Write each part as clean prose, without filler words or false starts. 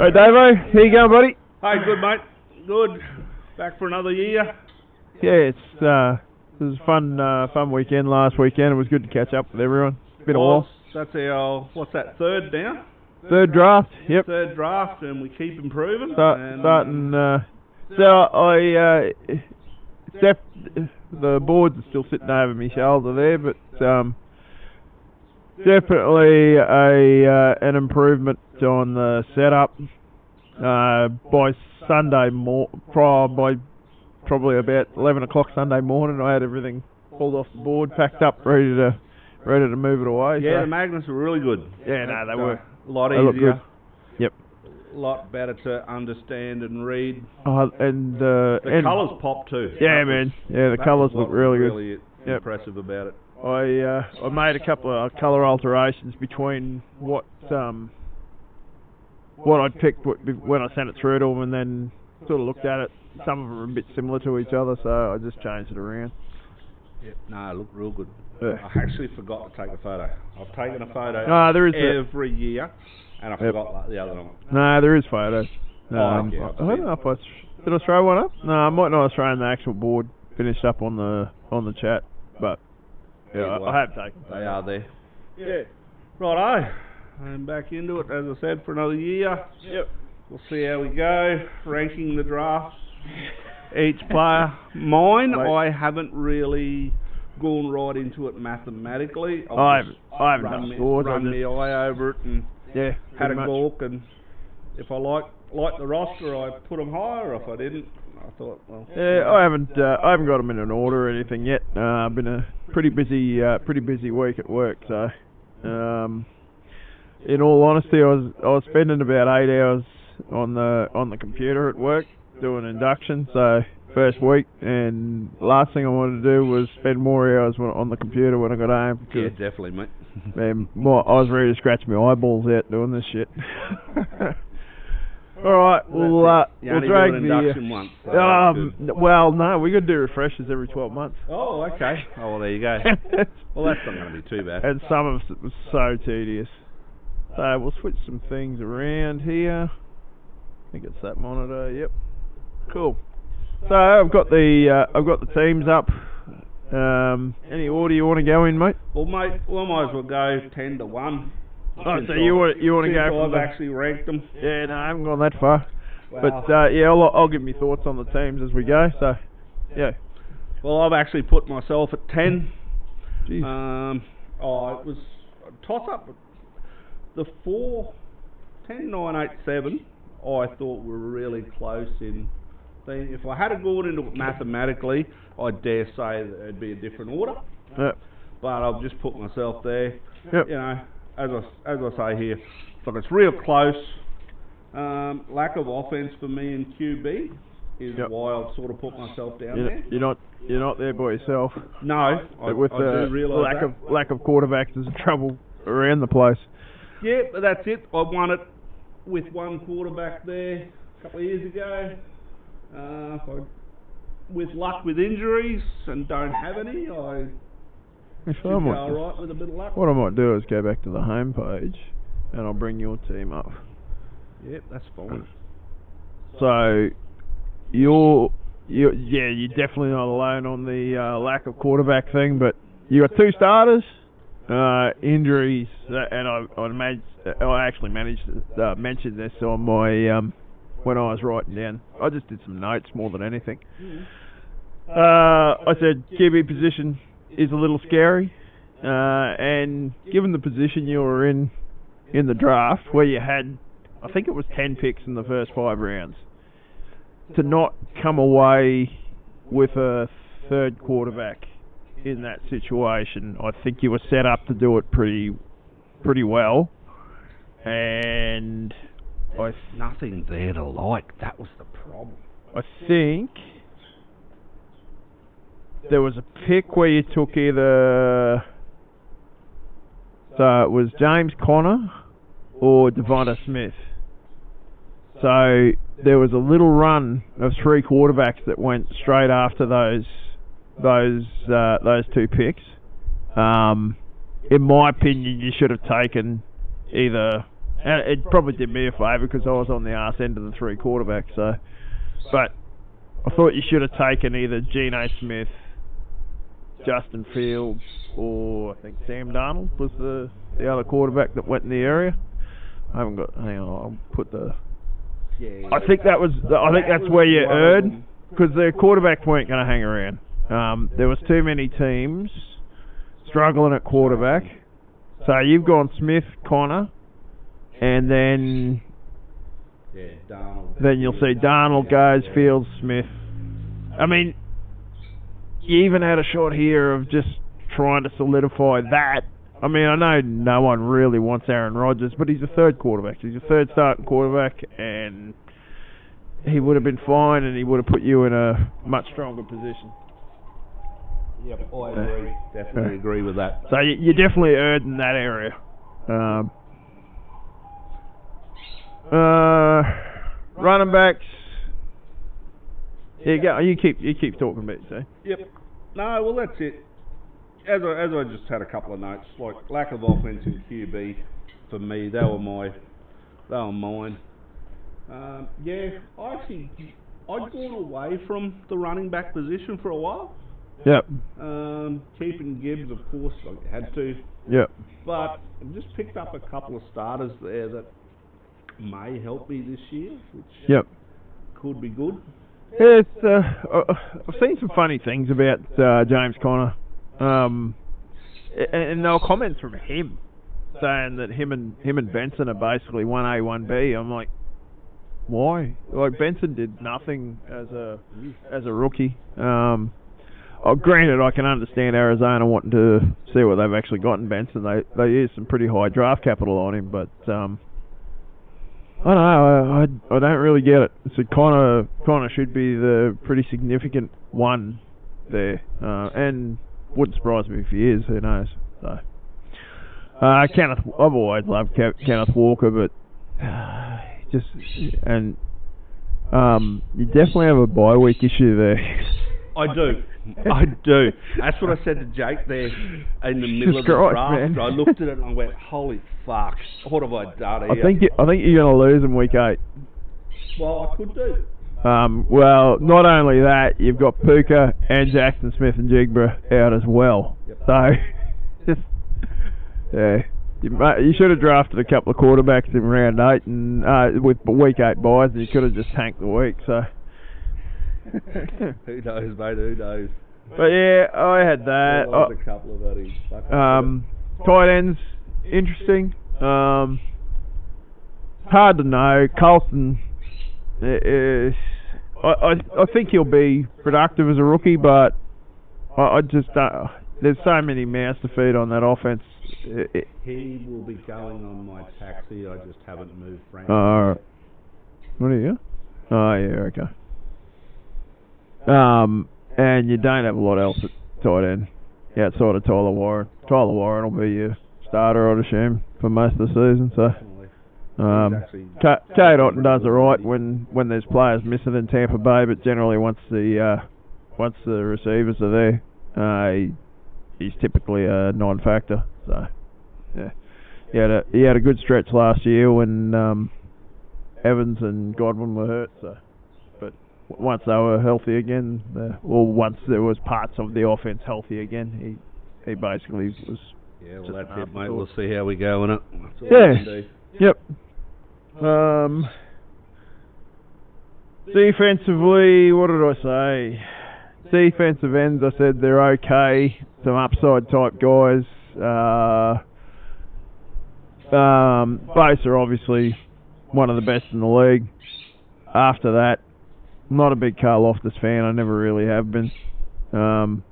Hey Davo, how you going, buddy? Hey, good mate. Good. Back for another year. Yeah, it was a fun weekend last weekend. It was good to catch up with everyone. Been a while. That's our, what's that, third now? Third draft, yep. Third draft, and we keep improving. Starting. The boards are still sitting over my shoulder there, but definitely an improvement on the setup. By Sunday by probably about 11 o'clock Sunday morning, I had everything pulled off the board, packed up, ready to move it away. Yeah, so. The magnets were really good. Yeah, no, they were a lot easier. Yep. A lot better to understand and read. The colours pop too. Yeah, man. Yeah, the colours look really good. Really impressive about it. I made a couple of colour alterations between what I'd picked when I sent it through to them, and then sort of looked at it. Some of them are a bit similar to each other, so I just changed it around. Yep. No, it looked real good. Yeah. I actually forgot to take a photo. I've taken a photo every year, and I forgot the other one. No, there is photos. Yeah, I don't know if did I throw one up? No, I might not have thrown the actual board finished up on the chat, but yeah, I have taken photos. They are there. Yeah. Righto. I'm back into it, as I said, for another year. Yep. We'll see how we go, ranking the drafts, each player. Mine, I haven't really gone right into it mathematically. I haven't done scores. Run my eye over it and had a gawk, and if I liked the roster, I put them higher. If I didn't, I thought, well. Yeah, I haven't got them in an order or anything yet. I've been a pretty busy week at work, so. In all honesty, I was spending about 8 hours on the computer at work doing induction. So first week, and last thing I wanted to do was spend more hours on the computer when I got home. Yeah, definitely, mate. Man, I was ready to scratch my eyeballs out doing this shit. All right, we'll drag the induction once. Well, no, we got to do refreshers every 12 months. Oh, okay. Oh, well, there you go. Well, that's not going to be too bad. And some of it was so tedious. So we'll switch some things around here. I think it's that monitor. Yep. Cool. So I've got the teams up. Any order you want to go in, mate? Well, mate, I might as well go 10 to 1. Oh, so you want to go? I've actually ranked them. Yeah, no, I haven't gone that far. Wow. But yeah, I'll give me thoughts on the teams as we go. So, yeah. Well, I've actually put myself at 10. Jeez. It was a toss up. The 4, 10, 9, 8, 7, I thought were really close in. If I had to go into it mathematically, I dare say that it'd be a different order. Yep. But I've just put myself there. Yep. You know, as I say here, look, it's real close. Lack of offense for me in QB is why I've sort of put myself down there. You're not there by yourself. No, I do realise lack of quarterbacks, there's trouble around the place. Yeah, but that's it. I won it with one quarterback there a couple of years ago. With luck with injuries and don't have any, I should go alright with a bit of luck. What I might do is go back to the home page and I'll bring your team up. Yep, that's fine. So you're definitely not alone on the lack of quarterback thing, but you got 2 starters. Injuries, and I actually managed to mention this on my when I was writing down. I just did some notes more than anything. I said QB position is a little scary, and given the position you were in the draft, where you had, I think it was 10 picks in the first 5 rounds, to not come away with a third quarterback in that situation, I think you were set up to do it pretty well, and there's nothing there to like. That was the problem. I think there was a pick where you took either, so it was James Conner or Devonta Smith. So there was a little run of 3 quarterbacks that went straight after those 2 picks. In my opinion, you should have taken either And it probably did me a favour because I was on the arse end of the 3 quarterbacks. So, but I thought you should have taken either Geno Smith, Justin Fields, or I think Sam Darnold was the other quarterback that went in the area. I haven't got. Hang on, I'll put the. Yeah. I think that's where you erred because their quarterbacks weren't going to hang around. There was too many teams struggling at quarterback. So you've gone Smith, Connor, and then Darnold. Then you'll see Darnold goes, Fields, Smith. I mean, you even had a shot here of just trying to solidify that. I mean, I know no one really wants Aaron Rodgers, but he's a third quarterback. He's a third starting quarterback, and he would have been fine, and he would have put you in a much stronger position. Yep, I agree. Definitely agree with that. So you definitely erred in that area. Running backs. Here you go. You keep talking about it, so. Yep. No, well that's it. As I just had a couple of notes, like lack of offense in QB for me, they were mine. I'd gone away from the running back position for a while. Yep. Keeping Gibbs, of course, I had to. Yep. But I've just picked up a couple of starters there that may help me this year, which could be good. Yeah, I've seen some funny things about James Conner. And there were comments from him saying that him and Benson are basically 1A, 1B. I'm like, why? Like Benson did nothing as a rookie. Granted, I can understand Arizona wanting to see what they've actually got in Benson. They used some pretty high draft capital on him, but I don't know. I don't really get it. So Conner should be the pretty significant one there, and wouldn't surprise me if he is. Who knows? So Kenneth, I've always loved Kenneth Walker, but you definitely have a bye week issue there. I do. That's what I said to Jake there in the middle of the draft. Man. I looked at it and I went, "Holy fuck! What have I done here?" I think you're going to lose in week 8. Well, I could do. Well, not only that, you've got Puka and Jackson Smith and Jigba out as well. Yep. So, yeah, you should have drafted a couple of quarterbacks in round 8 and with week 8 buys, and you could have just tanked the week. So. Who knows, mate? Who knows? But yeah, I had that. A couple of that. Tight ends, interesting. Hard to know. Colston, I think he'll be productive as a rookie, but I just don't. There's so many mouths to feed on that offense. He will be going on my taxi. I just haven't moved Frank. What are you? Oh yeah, okay. And you don't have a lot else at tight end outside of Tyler Warren. Tyler Warren will be your starter, I'd assume, for most of the season. So, Cade Otton does it right when there's players missing in Tampa Bay, but generally once the receivers are there, he's typically a non-factor. So, yeah, he had a good stretch last year when Evans and Godwin were hurt. So. Once they were healthy again, once there was parts of the offense healthy again, he basically was. Yeah, well that's it, mate. We'll see how we go in it. Yep. Defensively, what did I say? Defensive ends, I said they're okay. Some upside type guys. Both are obviously one of the best in the league. After that, not a big Carl Loftus fan. I never really have been. I'm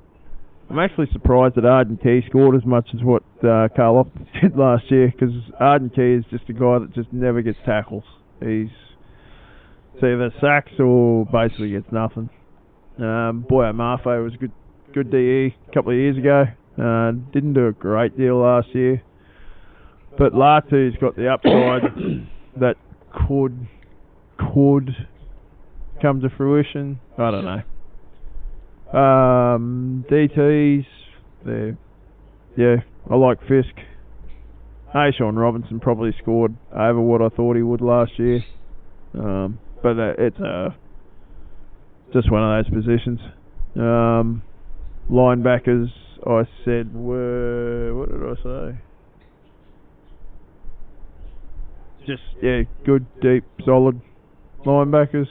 actually surprised that Arden Key scored as much as what Carl Loftus did last year, because Arden Key is just a guy that just never gets tackles. He's either sacks or basically gets nothing. Boy, Marfo was a good DE a couple of years ago. Didn't do a great deal last year. But Latu's got the upside that could come to fruition. I don't know. DTs, I like Fisk. Sean Robinson probably scored over what I thought he would last year. But it's just one of those positions. Linebackers, I said, were... What did I say? Just, good, deep, solid linebackers.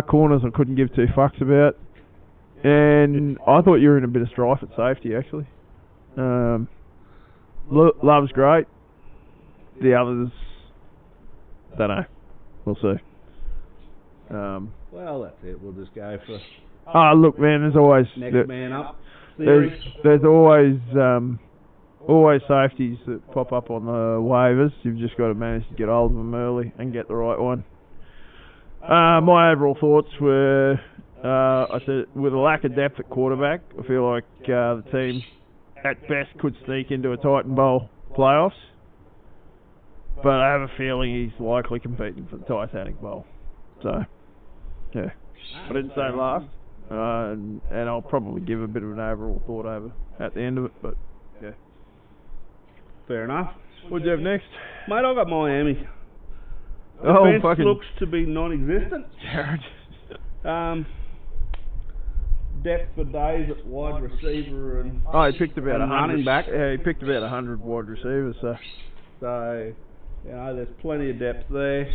Corners I couldn't give two fucks about. And I thought you were in a bit of strife at safety, actually. Love's great. The others, don't know. We'll see. Well, that's it. We'll just go for Look, man, there's always... next man up. There's always safeties that pop up on the waivers. You've just got to manage to get hold of them early and get the right one. My overall thoughts were, I said, with a lack of depth at quarterback, I feel like the team at best could sneak into a Titan Bowl playoffs. But I have a feeling he's likely competing for the Titanic Bowl. So, yeah. I didn't say last. And I'll probably give a bit of an overall thought over at the end of it, but yeah. Fair enough. What'd you have next? Mate, I got Miami. Defense Defense looks to be non-existent. Jared. Depth for days at wide receiver and he picked about 100 running back. Yeah, he picked about 100 wide receivers. So there's plenty of depth there.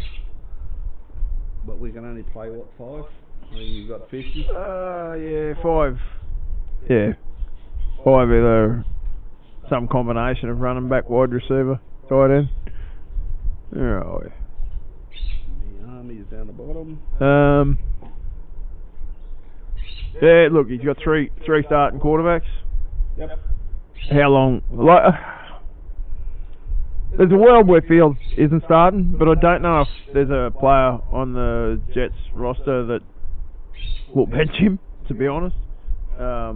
But we can only play what, 5? I think you've got 50. 5. Yeah, 5 either some combination of running back, wide receiver, tight end. Where are we? The Army's down the bottom. Yeah, look, he's got three starting quarterbacks. Yep. How long? There's a world where Fields isn't starting, but I don't know if there's a player on the Jets roster that will bench him, to be honest. I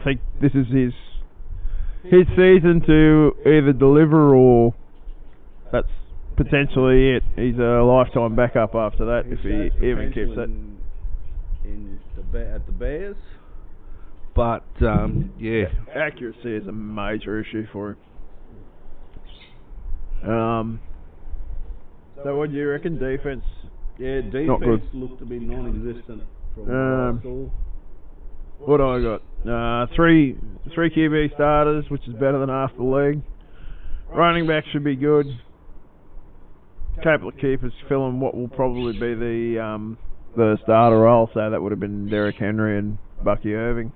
think this is his season to either deliver or that's potentially it. He's a lifetime backup after that if he even keeps it. At the Bears. But, yeah. Accuracy is a major issue for him. So what do you reckon? Defense? Yeah, not good. defense looked to be non-existent from what I saw. What do I got? Three QB starters, which is better than half the league. Running back should be good. Couple of keepers filling what will probably be the starter role, so that would have been Derrick Henry and Bucky Irving.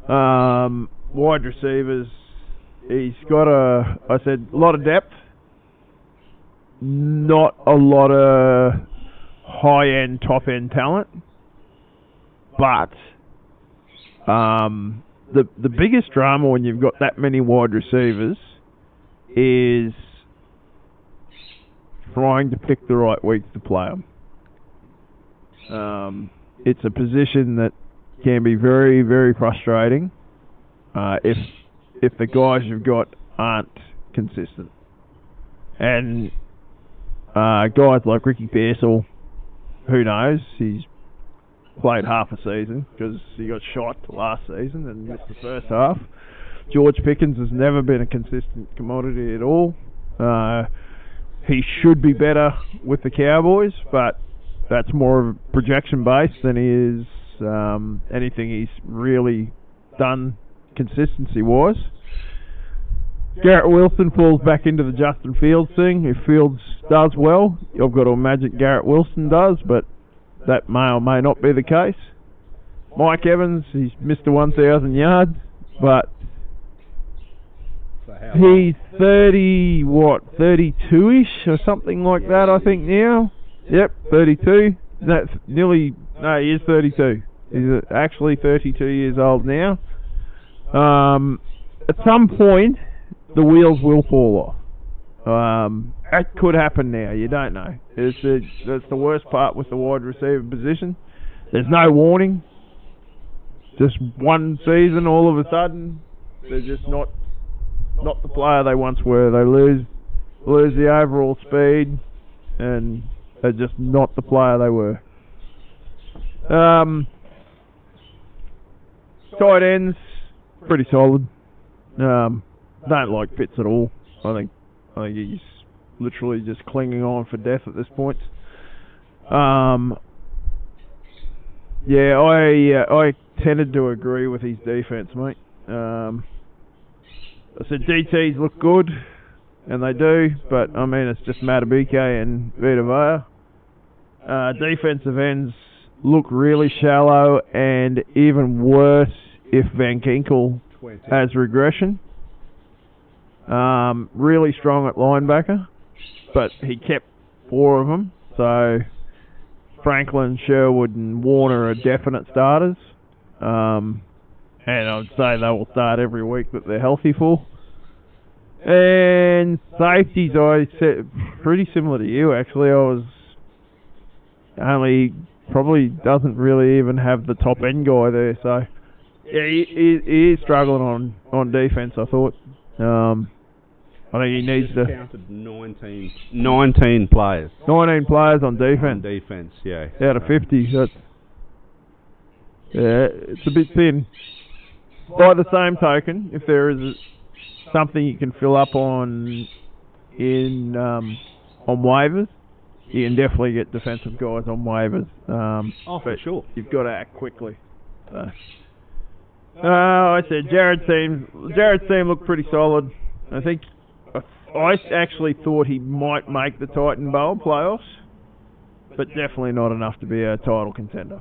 Wide receivers, he's got a lot of depth, not a lot of high-end, top-end talent, but the biggest drama when you've got that many wide receivers is trying to pick the right weeks to play them. It's a position that can be very, very frustrating if the guys you've got aren't consistent. And guys like Ricky Pearsall, who knows, he's played half a season because he got shot last season and missed the first half. George Pickens has never been a consistent commodity at all. He should be better with the Cowboys, but that's more of a projection base than he is anything he's really done consistency-wise. Garrett Wilson falls back into the Justin Fields thing. If Fields does well, you've got to imagine Garrett Wilson does, but that may or may not be the case. Mike Evans, he's missed 1,000 yards, but he's 32-ish or something like that, I think now. Yep, 32. That's he is 32. He's actually 32 years old now. At some point, the wheels will fall off. That could happen now. You don't know. That's the worst part with the wide receiver position. There's no warning. Just one season, all of a sudden, they're just not the player they once were. They lose the overall speed, and they're just not the player they were. Tight ends, pretty solid. don't like Fitz at all. I think he's literally just clinging on for death at this point. Yeah, I tended to agree with his defence, mate. I said DTs look good, and they do, but I mean it's just Matabike and Vita Vea. Defensive ends look really shallow, and even worse if Van Ginkel 20. has regression. Really strong at linebacker, but he kept 4 of them, so Franklin, Sherwood and Warner are definite starters. And I'd say they will start every week that they're healthy for. And safeties, I said pretty similar to you actually. I was only probably doesn't really even have the top end guy there, so yeah, he is struggling on defense. I thought. I think he needs to. Counted 19 players. 19 players on defense. Defense, yeah. Out of 50. That's, yeah, it's a bit thin. By the same token, if there is something you can fill up on waivers, you can definitely get defensive guys on waivers. For sure. You've got to act quickly. So. I said Jared's team looked pretty solid. I actually thought he might make the Titan Bowl playoffs, but definitely not enough to be a title contender.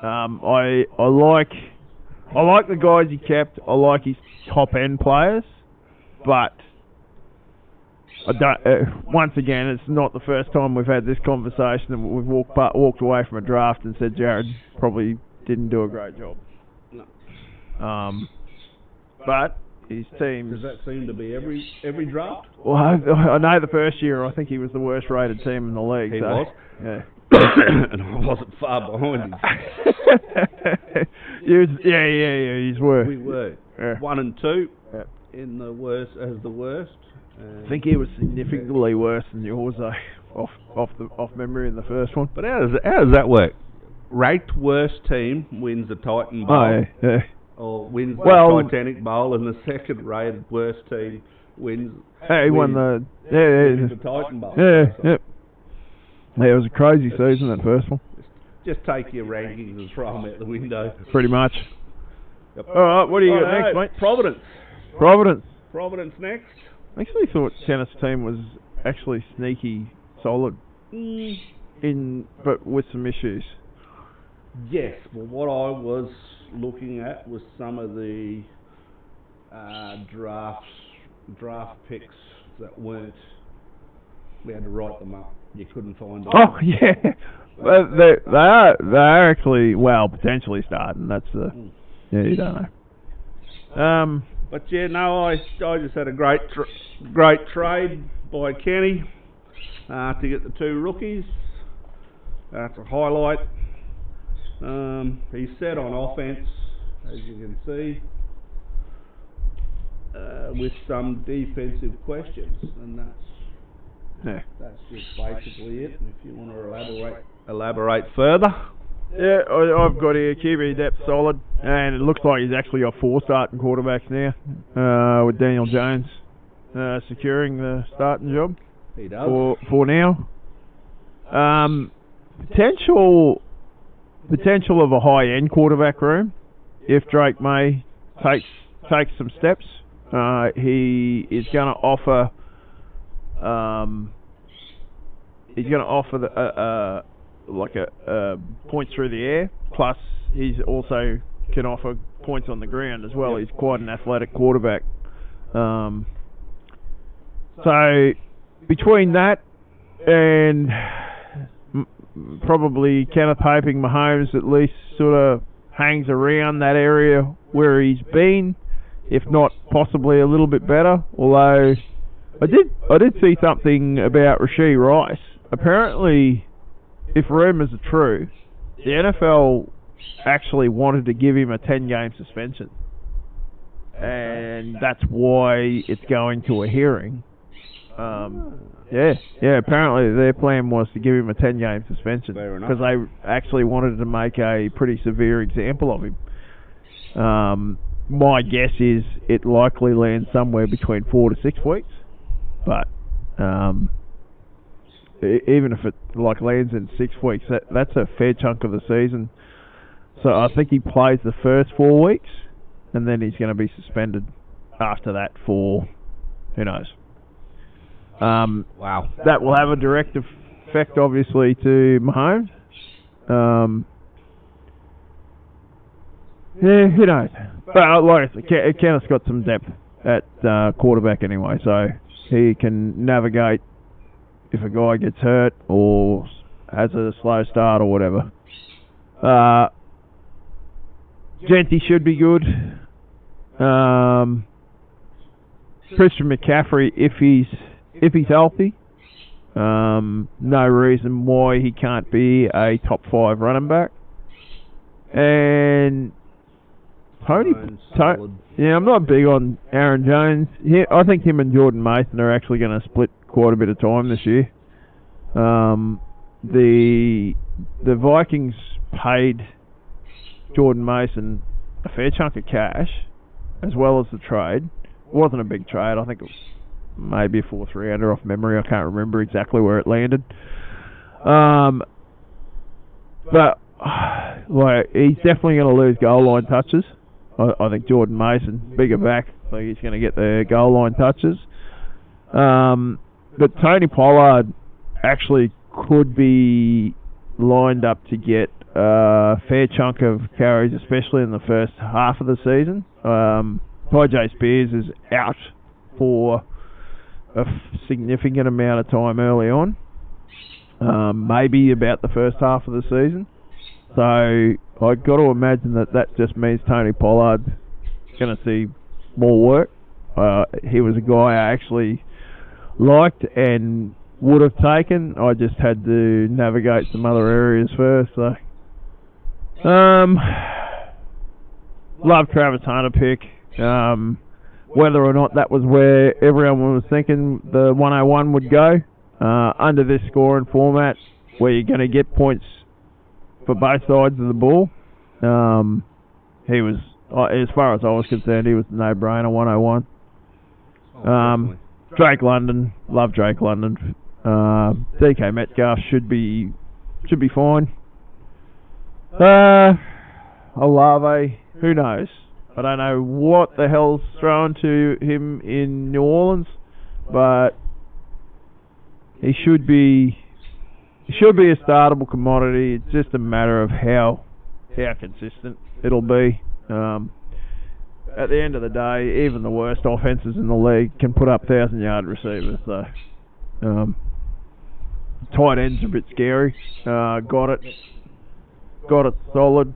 I like the guys he kept. I like his top end players, but I don't. Once again, it's not the first time we've had this conversation and we've walked away from a draft and said Jared probably didn't do a great job. No. But his team. Does that seem to be every draft? Well, I know the first year I think he was the worst rated team in the league. He so, was. Yeah. And I wasn't far behind him. He's worse. We were 1 and 2 in the worst as the worst. I think he was significantly worse than yours though, off memory in the first one. But how does that work? Ranked worst team wins the Titan Bowl. Oh, yeah. Or wins the Titanic Bowl, and the second rated worst team wins. He won the Titan Bowl. Yeah. Yeah, it was a crazy season, that first one. Just take your rankings and throw them out the window. Pretty much. Yep. Alright, what do you got next, mate? Providence next. I actually thought Tennis team was actually sneaky solid, but with some issues. Yes, well what I was looking at was some of the draft picks that weren't. We had to write them up. You couldn't find them. Oh yeah, well, they are actually potentially starting. That's you don't know. But yeah, no, I just had a great trade by Kenny to get the 2 rookies. That's a highlight. He's set on offense, as you can see, with some defensive questions, and that's just basically it. And if you want to elaborate further. Yeah, I've got here QB depth solid, and it looks like he's actually got 4 starting quarterbacks now, with Daniel Jones securing the starting job. He does. For now. Potential of a high-end quarterback room if Drake May takes some steps. He is going to offer. He's going to offer points through the air. Plus, he's also can offer points on the ground as well. He's quite an athletic quarterback. So between that and probably Kenneth hoping Mahomes at least sort of hangs around that area where he's been, if not possibly a little bit better. Although I did see something about Rashee Rice. Apparently, if rumours are true, the NFL actually wanted to give him a 10-game suspension, and that's why it's going to a hearing. Apparently their plan was to give him a 10-game suspension because they actually wanted to make a pretty severe example of him. my guess is it likely lands somewhere between 4 to 6 weeks. But even if it lands in 6 weeks, that's a fair chunk of the season. So I think he plays the first 4 weeks, and then he's going to be suspended after that for who knows. Wow. That will have a direct effect, obviously, to Mahomes. Yeah, who knows? But like I said, Kenneth's got some depth at quarterback anyway, so he can navigate if a guy gets hurt or has a slow start or whatever. Genty should be good. Christian McCaffrey, if he's healthy, no reason why he can't be a top 5 running back. And yeah, I'm not big on Aaron Jones. I think him and Jordan Mason are actually going to split quite a bit of time this year. The Vikings paid Jordan Mason a fair chunk of cash, as well as the trade. It wasn't a big trade. I think it was maybe a 4-3-under off memory. I can't remember exactly where it landed. But like, he's definitely going to lose goal line touches. I think Jordan Mason, bigger back, I think he's going to get the goal line touches. But Tony Pollard actually could be lined up to get a fair chunk of carries, especially in the first half of the season. Ty Spears is out for a significant amount of time early on, maybe about the first half of the season. So I've got to imagine that just means Tony Pollard's going to see more work. He was a guy I actually liked and would have taken. I just had to navigate some other areas first. So, love Travis Hunter pick. Whether or not that was where everyone was thinking the 101 would go, under this scoring format, where you're going to get points for both sides of the ball, he was, as far as I was concerned, he was a no-brainer 101. Drake London, love Drake London. DK Metcalf should be fine. Olave, who knows? I don't know what the hell's thrown to him in New Orleans, but he should be a startable commodity. It's just a matter of how consistent it'll be. At the end of the day, even the worst offenses in the league can put up 1,000-yard receivers. So, tight ends are a bit scary. Got it solid.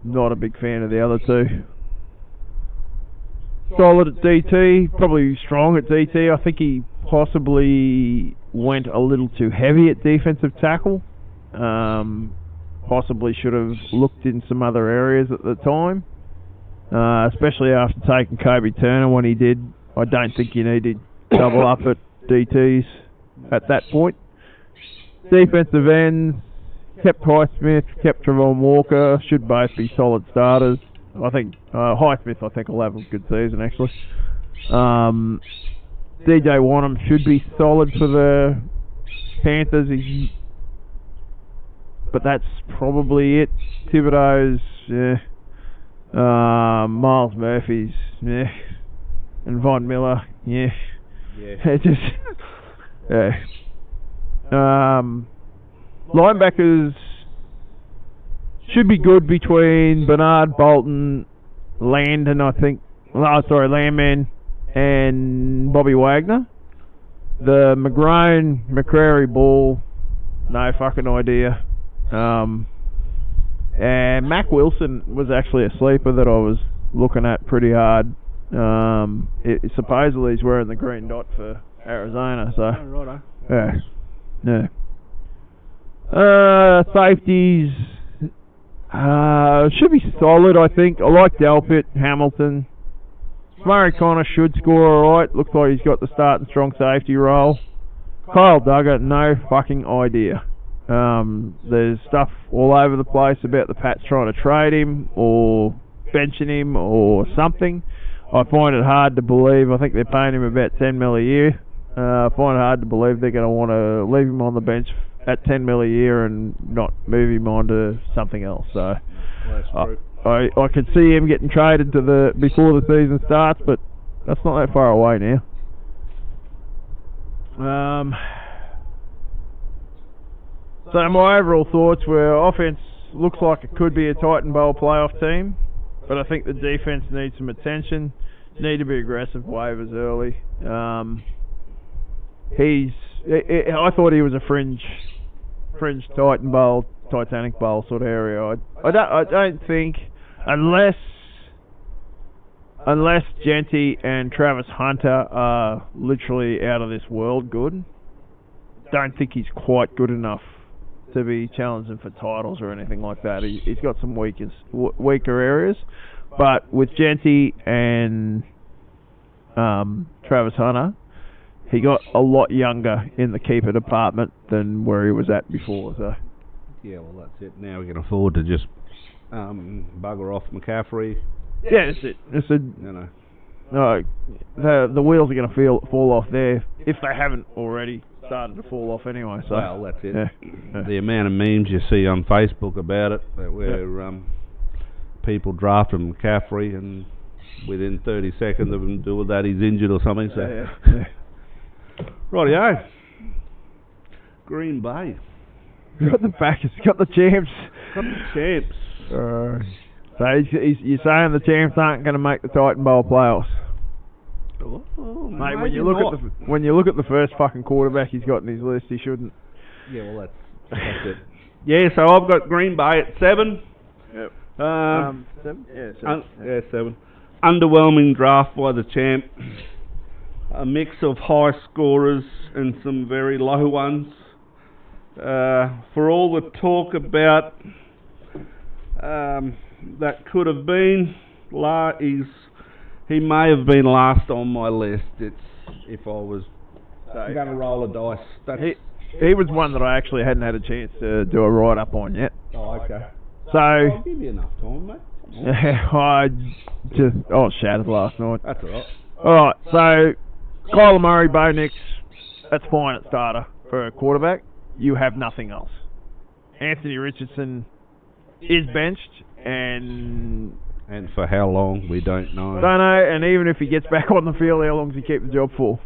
Not a big fan of the other two. Solid at DT, probably strong at DT. I think he possibly went a little too heavy at defensive tackle. Possibly should have looked in some other areas at the time, especially after taking Kobe Turner when he did. I don't think you need to double up at DTs at that point. Defensive ends, kept Highsmith, kept Trevon Walker, should both be solid starters. I think Highsmith, will have a good season actually. DJ Wanham should be solid for the Panthers, but that's probably it. Thibodeau's, yeah. Miles Murphy's, yeah. And Von Miller, yeah. Just, yeah. Linebackers should be good between Bernard, Bolton, Landman, and Bobby Wagner. The McCrary Ball, no fucking idea. And Mac Wilson was actually a sleeper that I was looking at pretty hard. Supposedly he's wearing the green dot for Arizona, so yeah. Safeties should be solid, I think. I like Delpit, Hamilton. Murray Connor should score alright. Looks like he's got the start and strong safety role. Kyle Duggar, no fucking idea. There's stuff all over the place about the Pats trying to trade him or benching him or something. I find it hard to believe. I think they're paying him about 10 mil a year. I find it hard to believe they're going to want to leave him on the bench at 10 mil a year and not move him on to something else. So I could see him getting traded to before the season starts, but that's not that far away now. So my overall thoughts were offense looks like it could be a Titan Bowl playoff team, but I think the defense needs some attention. Need to be aggressive waivers early. I thought he was a fringe Titan Bowl, Titanic Bowl sort of area. I don't think unless Genty and Travis Hunter are literally out of this world good, don't think he's quite good enough to be challenging for titles or anything like that. He's got some weaker areas, but with Genty and Travis Hunter, he got a lot younger in the keeper department than where he was at before. So yeah, well that's it. Now we can afford to just bugger off McCaffrey. Yeah, that's it. No, the wheels are going to fall off there if they haven't already started to fall off anyway. So well, that's it. Yeah. The amount of memes you see on Facebook about it, where people drafting McCaffrey and within 30 seconds of him doing that, he's injured or something. So yeah. Rightio. Green Bay. Got the backers, got the champs. Got the champs. So you're saying the champs aren't going to make the Titan Bowl playoffs? Oh, mate, when you look at the first fucking quarterback he's got in his list, he shouldn't. Yeah, well that's it. Yeah, so I've got Green Bay at 7. Yep. 7? Yeah, 7. Underwhelming draft by the champ. A mix of high scorers and some very low ones. For all the talk about that could have been, he may have been last on my list. If I was going to roll a dice. He was one that I actually hadn't had a chance to do a write-up on yet. Oh, okay. So I'll give you enough time, mate. I was shattered last night. That's all right. Alright, so Kyler Murray, Bo Nix, that's fine at starter for a quarterback. You have nothing else. Anthony Richardson is benched, and for how long, we don't know. Don't know, and even if he gets back on the field, how long does he keep the job for?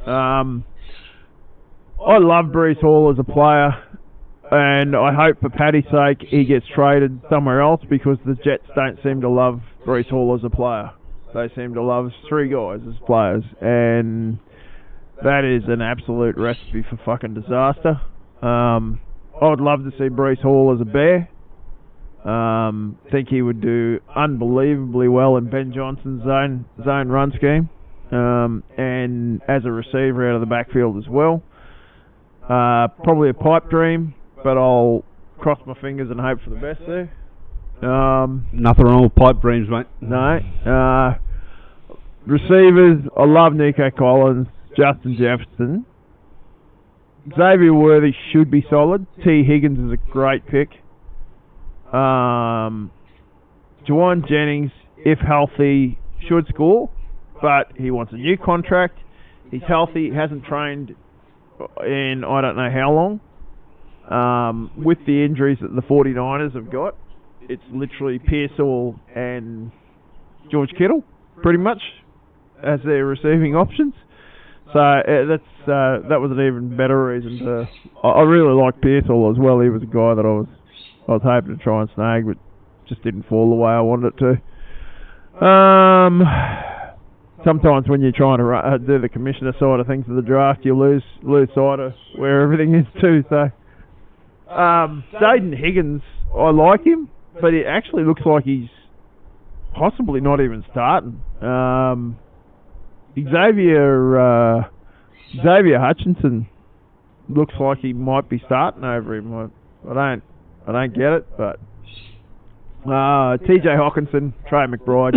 I love Breece Hall as a player, and I hope for Paddy's sake he gets traded somewhere else, because the Jets don't seem to love Breece Hall as a player. They seem to love 3 guys as players, and that is an absolute recipe for fucking disaster. I would love to see Breece Hall as a Bear. Think he would do unbelievably well in Ben Johnson's zone run scheme, and as a receiver out of the backfield as well. Probably a pipe dream, but I'll cross my fingers and hope for the best there. Nothing wrong with pipe dreams, mate. No. Receivers, I love Nico Collins, Justin Jefferson. Xavier Worthy should be solid. T. Higgins is a great pick. Juwan Jennings, if healthy, should score, but he wants a new contract. He's healthy, hasn't trained in I don't know how long. With the injuries that the 49ers have got, it's literally Pearsall and George Kittle, pretty much, as their receiving options. So that was an even better reason to. I really like Pearsall as well. He was a guy that I was hoping to try and snag, but just didn't fall the way I wanted it to. Sometimes when you're trying to do the commissioner side of things of the draft, you lose sight of where everything is too. So, Jaden Higgins, I like him, but it actually looks like he's possibly not even starting. Xavier Hutchinson looks like he might be starting over him. I don't get it, but TJ Hawkinson, Trey McBride,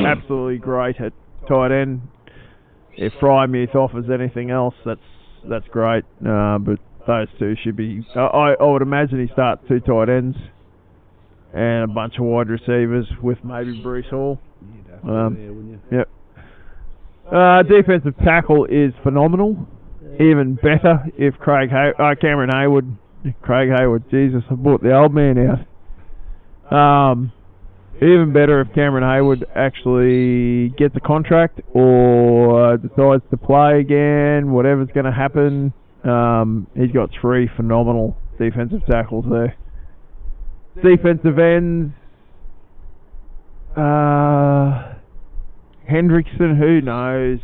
absolutely great at tight end. If Frymuth offers anything else, that's great. But those two should be. I would imagine he starts 2 tight ends, and a bunch of wide receivers with maybe Bruce Hall. You'd have to be there, wouldn't you? Yep. Defensive tackle is phenomenal. Even better if Cameron Hayward. Craig Hayward, Jesus, I brought the old man out. Even better if Cameron Hayward actually gets a contract or decides to play again, whatever's going to happen. He's got 3 phenomenal defensive tackles there. Defensive ends, Hendrickson, who knows?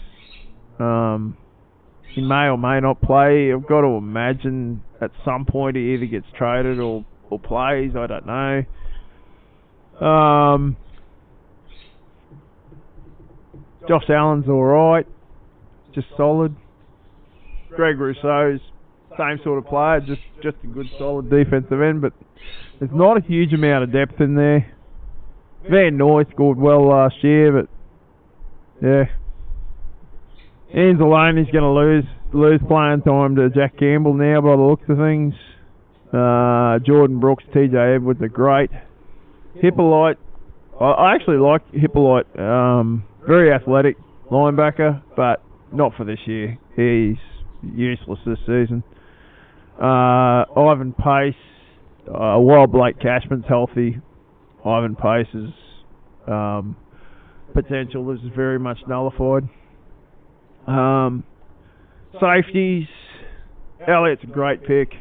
He may or may not play. I've got to imagine at some point he either gets traded or plays. I don't know. Josh Allen's alright. Just solid. Greg Rousseau's same sort of player, just a good solid defensive end, but there's not a huge amount of depth in there. Van Noy scored well last year, but yeah. Ian Zeloni's going to lose playing time to Jack Campbell now by the looks of things. Jordan Brooks, TJ Edwards are great. Hippolyte, I actually like Hippolyte. Very athletic linebacker, but not for this year. He's useless this season. Ivan Pace, while Blake Cashman's healthy, Ivan Pace's potential is very much nullified. Safeties, Elliott's a great pick.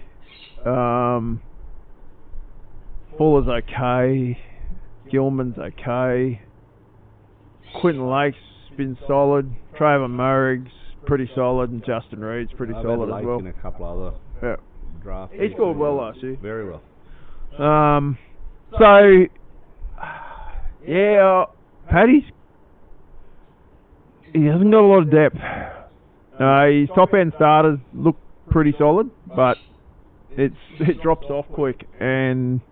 Fuller's okay. Gilman's okay. Quinton Lake's been solid. Trayvon Murray's pretty solid, and Justin Reed's pretty solid as well. And a couple other drafts. He scored well last year. Very well. So, yeah, Paddy's, he hasn't got a lot of depth. His top end starters look pretty solid, but it drops off quick, and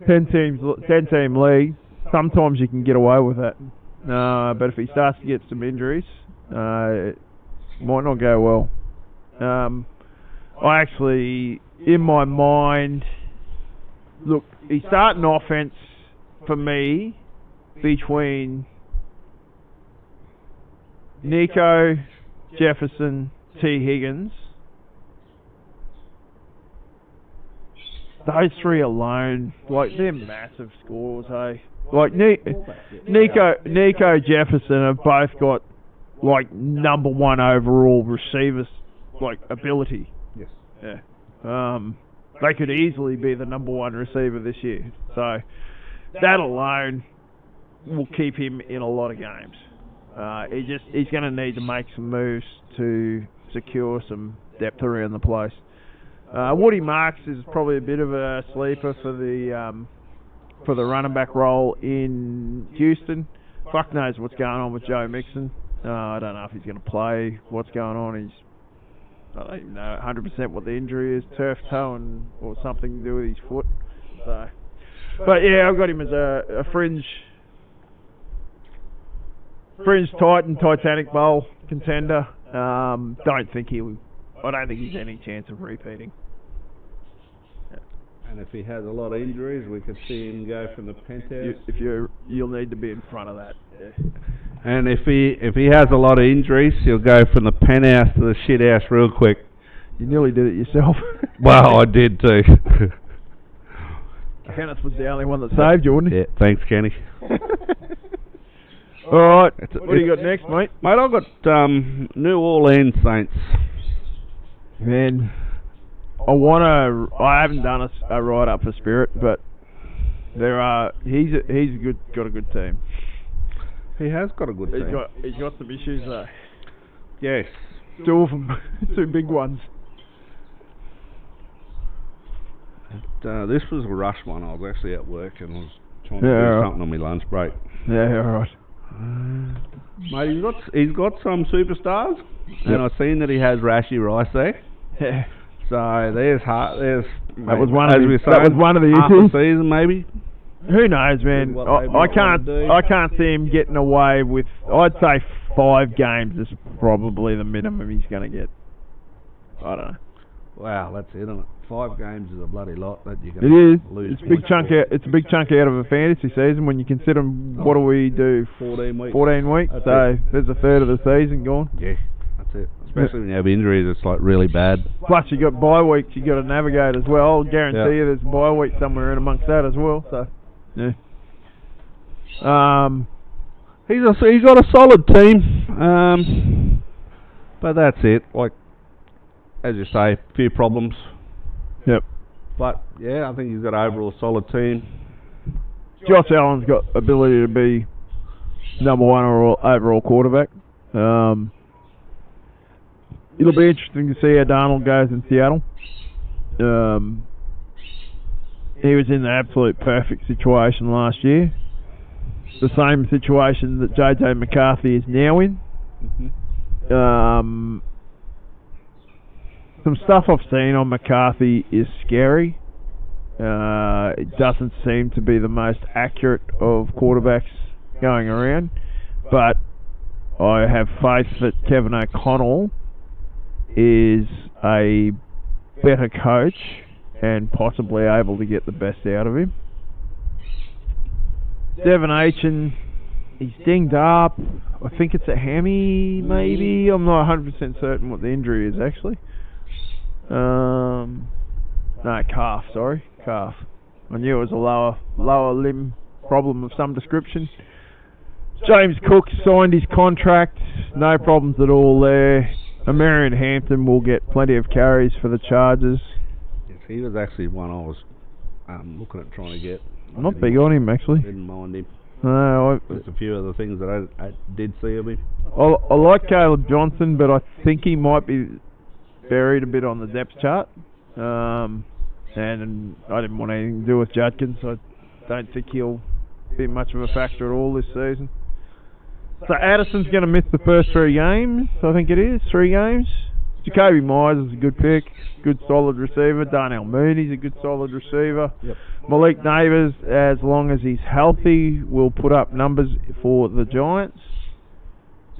10-team leagues, sometimes you can get away with that. But if he starts to get some injuries, it might not go well. I actually, in my mind, look, he's starting offense for me between Nico, Jefferson, T. Higgins. Those 3 alone, like, they're massive scores, hey? Like, Nico Jefferson have both got, like, number 1 overall receivers, like, ability. Yes. Yeah. They could easily be the number 1 receiver this year. So, that alone will keep him in a lot of games. He's going to need to make some moves to secure some depth around the place. Woody Marks is probably a bit of a sleeper for the running back role in Houston. Fuck knows what's going on with Joe Mixon. I don't know if he's going to play. What's going on? I don't even know 100% what the injury is, turf toe or something to do with his foot. So, but yeah, I've got him as a fringe Titan, Titanic Bowl contender. I don't think he's any chance of repeating. And if he has a lot of injuries, we could see him go from the penthouse. You'll need to be in front of that. Yeah. And if he has a lot of injuries, he'll go from the penthouse to the shit house real quick. You nearly did it yourself. Well, I did too. Kenneth was the only one that saved you, wasn't he? Yeah, thanks, Kenny. Alright, what do you got next, mate? Mate, I've got New Orleans Saints. Man, I haven't done a write-up for Spirit, but he's got a good team. He has got a good team. He's got some issues though. Yes. 2 of them, 2 big ones. This was a rush one. I was actually at work and I was trying to do something on my lunch break. Yeah, alright. Mate, he's got some superstars, and I've seen that he has Rashi Rice there. Yeah. So that was one of the half issues. The season maybe. Who knows, man? I can't see him getting away with. I'd say 5 games is probably the minimum he's going to get. I don't know. Wow, that's it, isn't it? 5 games is a bloody lot that you're It going to is. lose. It's a big chunk out. It's a big chunk out of a fantasy season when you consider what do we do? 14 weeks. 14 weeks. That's So there's a third of the season gone. Yeah, that's it. Especially when you have injuries, it's like really bad. Plus you got bye weeks. You got to navigate as well. I'll guarantee you there's a bye week somewhere in amongst that as well. So yeah. He's got a solid team. But that's it. Like as you say, a few problems. Yep. But yeah, I think he's got overall a solid team. Josh Allen's got ability to be number one overall quarterback. It'll be interesting to see how Darnold goes in Seattle. He was in the absolute perfect situation last year. The same situation that JJ McCarthy is now in. Mm-hmm. Some stuff I've seen on McCarthy is scary. It doesn't seem to be the most accurate of quarterbacks going around, but I have faith that Kevin O'Connell is a better coach and possibly able to get the best out of him. Devon Aitchen, he's dinged up. I think it's a hammy, maybe. I'm not 100% certain what the injury is actually. No, calf. Sorry, calf. I knew it was a lower limb problem of some description. James Cook signed his contract. No problems at all there. Marion Hampton will get plenty of carries for the Chargers. Yes, he was actually one I was looking at trying to get. I'm not big on him actually. Didn't mind him. No, Just a few of the things that I did see of him. I like Caleb Johnson, but I think he might be buried a bit on the depth chart. And I didn't want anything to do with Judkins. I don't think he'll be much of a factor at all this season. So Addison's going to miss the first 3 games, I think it is, 3 games. Jacoby Myers is a good pick, good solid receiver. Darnell Mooney's a good solid receiver. Yep. Malik Neighbours, as long as he's healthy, will put up numbers for the Giants.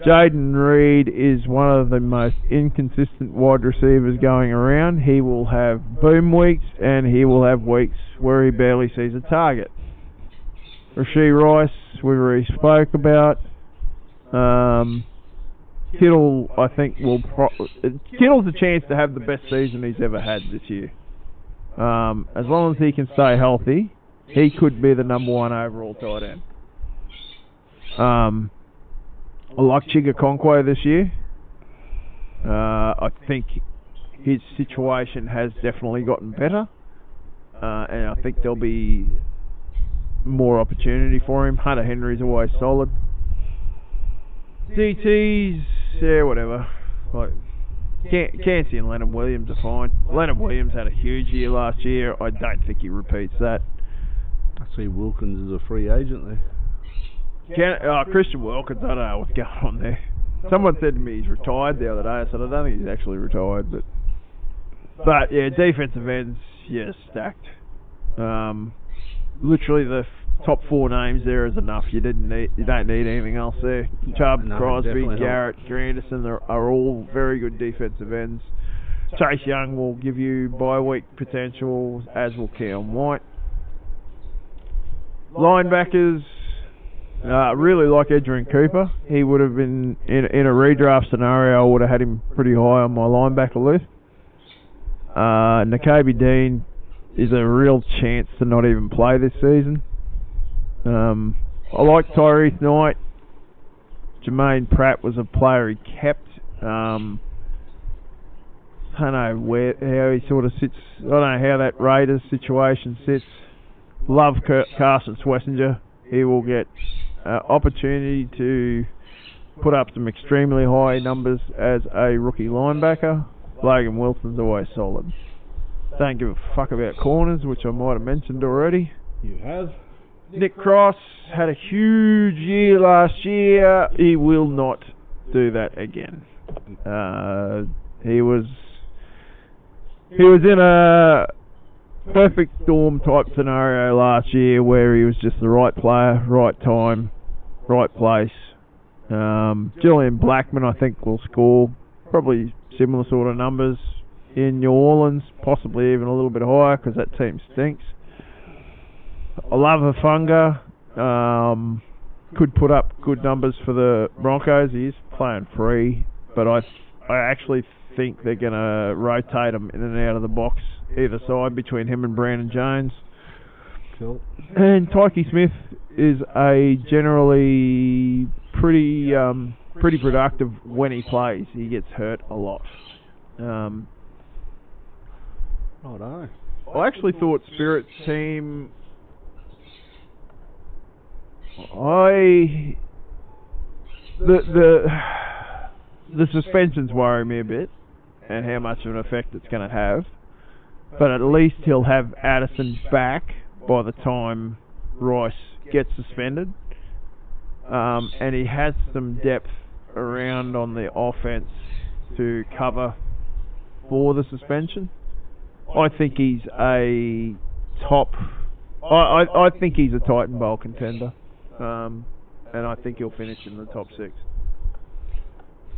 Jaden Reed is one of the most inconsistent wide receivers going around. He will have boom weeks and he will have weeks where he barely sees a target. Rashee Rice, we already spoke about. Kittle, I think, Kittle's a chance to have the best season he's ever had this year. As long as he can stay healthy, he could be the number 1 overall tight end. I like Chigakonkwe this year. I think his situation has definitely gotten better. And I think there'll be more opportunity for him. Hunter Henry's always solid. DTs, yeah, whatever. Like, Cansey and Leonard Williams are fine. Leonard Williams had a huge year last year. I don't think he repeats that. I see Wilkins is a free agent there. Christian Wilkins, I don't know what's going on there. Someone said to me he's retired the other day. I said I don't think he's actually retired, but yeah, defensive ends, yeah, stacked. Literally the top 4 names there is enough. You don't need anything else there. Chubb, No, Crosby, definitely Garrett, Granderson are all very good defensive ends. Chase Young will give you bye week potential, as will Keon White. Linebackers, really like Adrian Cooper. He would have been, in a redraft scenario, I would have had him pretty high on my linebacker list. N'Kobe Dean is a real chance to not even play this season. I like Tyrese Knight. Jermaine Pratt was a player he kept. I don't know how he sort of sits. I don't know how that Raiders situation sits. Love Carson Swessinger. He will get opportunity to put up some extremely high numbers as a rookie linebacker. Logan Wilson's always solid. Don't give a fuck about corners, which I might have mentioned already. You have? Nick Cross had a huge year last year. He will not do that again. He was in a perfect storm type scenario last year where he was just the right player, right time, right place. Julian Blackman, I think, will score probably similar sort of numbers. in New Orleans, possibly even a little bit higher because that team stinks. I love Hafunga. Could put up good numbers for the Broncos. He is playing free, but I actually think they're going to rotate him in and out of the box either side between him and Brandon Jones. Cool. And Tyke Smith is a generally pretty productive when he plays. He gets hurt a lot. Righto. I actually thought Spirit's team. The suspensions worry me a bit, and how much of an effect it's going to have. But at least he'll have Addison back by the time Rice gets suspended, and he has some depth around on the offense to cover for the suspension. I think he's a top. I think he's a Titan Bowl contender, and I think he'll finish in the top 6.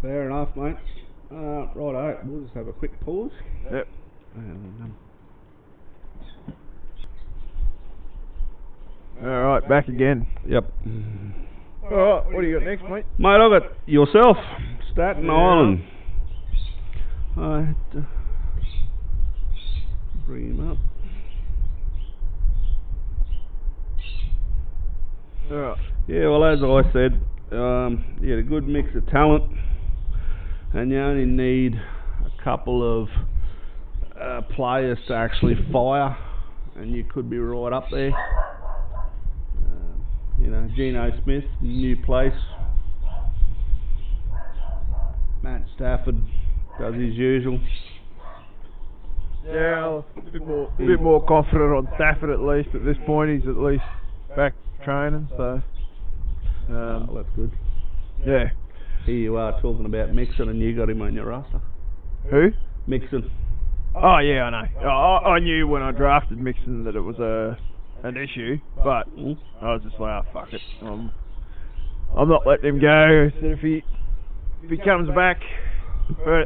Fair enough, mate. Righto, we'll just have a quick pause. Yep. Alright, back again. Yep. Alright, what do you got next, mate? Mate, I've got yourself, Staten Island. I had to bring him up. Alright. Yeah, well, as I said, you had a good mix of talent, and you only need a couple of players to actually fire, and you could be right up there. Geno Smith, new place. Matt Stafford does his usual. Yeah, a bit more confident on Stafford at least at this point. He's at least back training, so. That's good. Yeah. Here you are talking about Mixon, and you got him on your roster. Who? Mixon. Oh yeah, I know. I knew when I drafted Mixon that it was an issue, but I was just like, oh, fuck it. I'm not letting him go. So if he comes back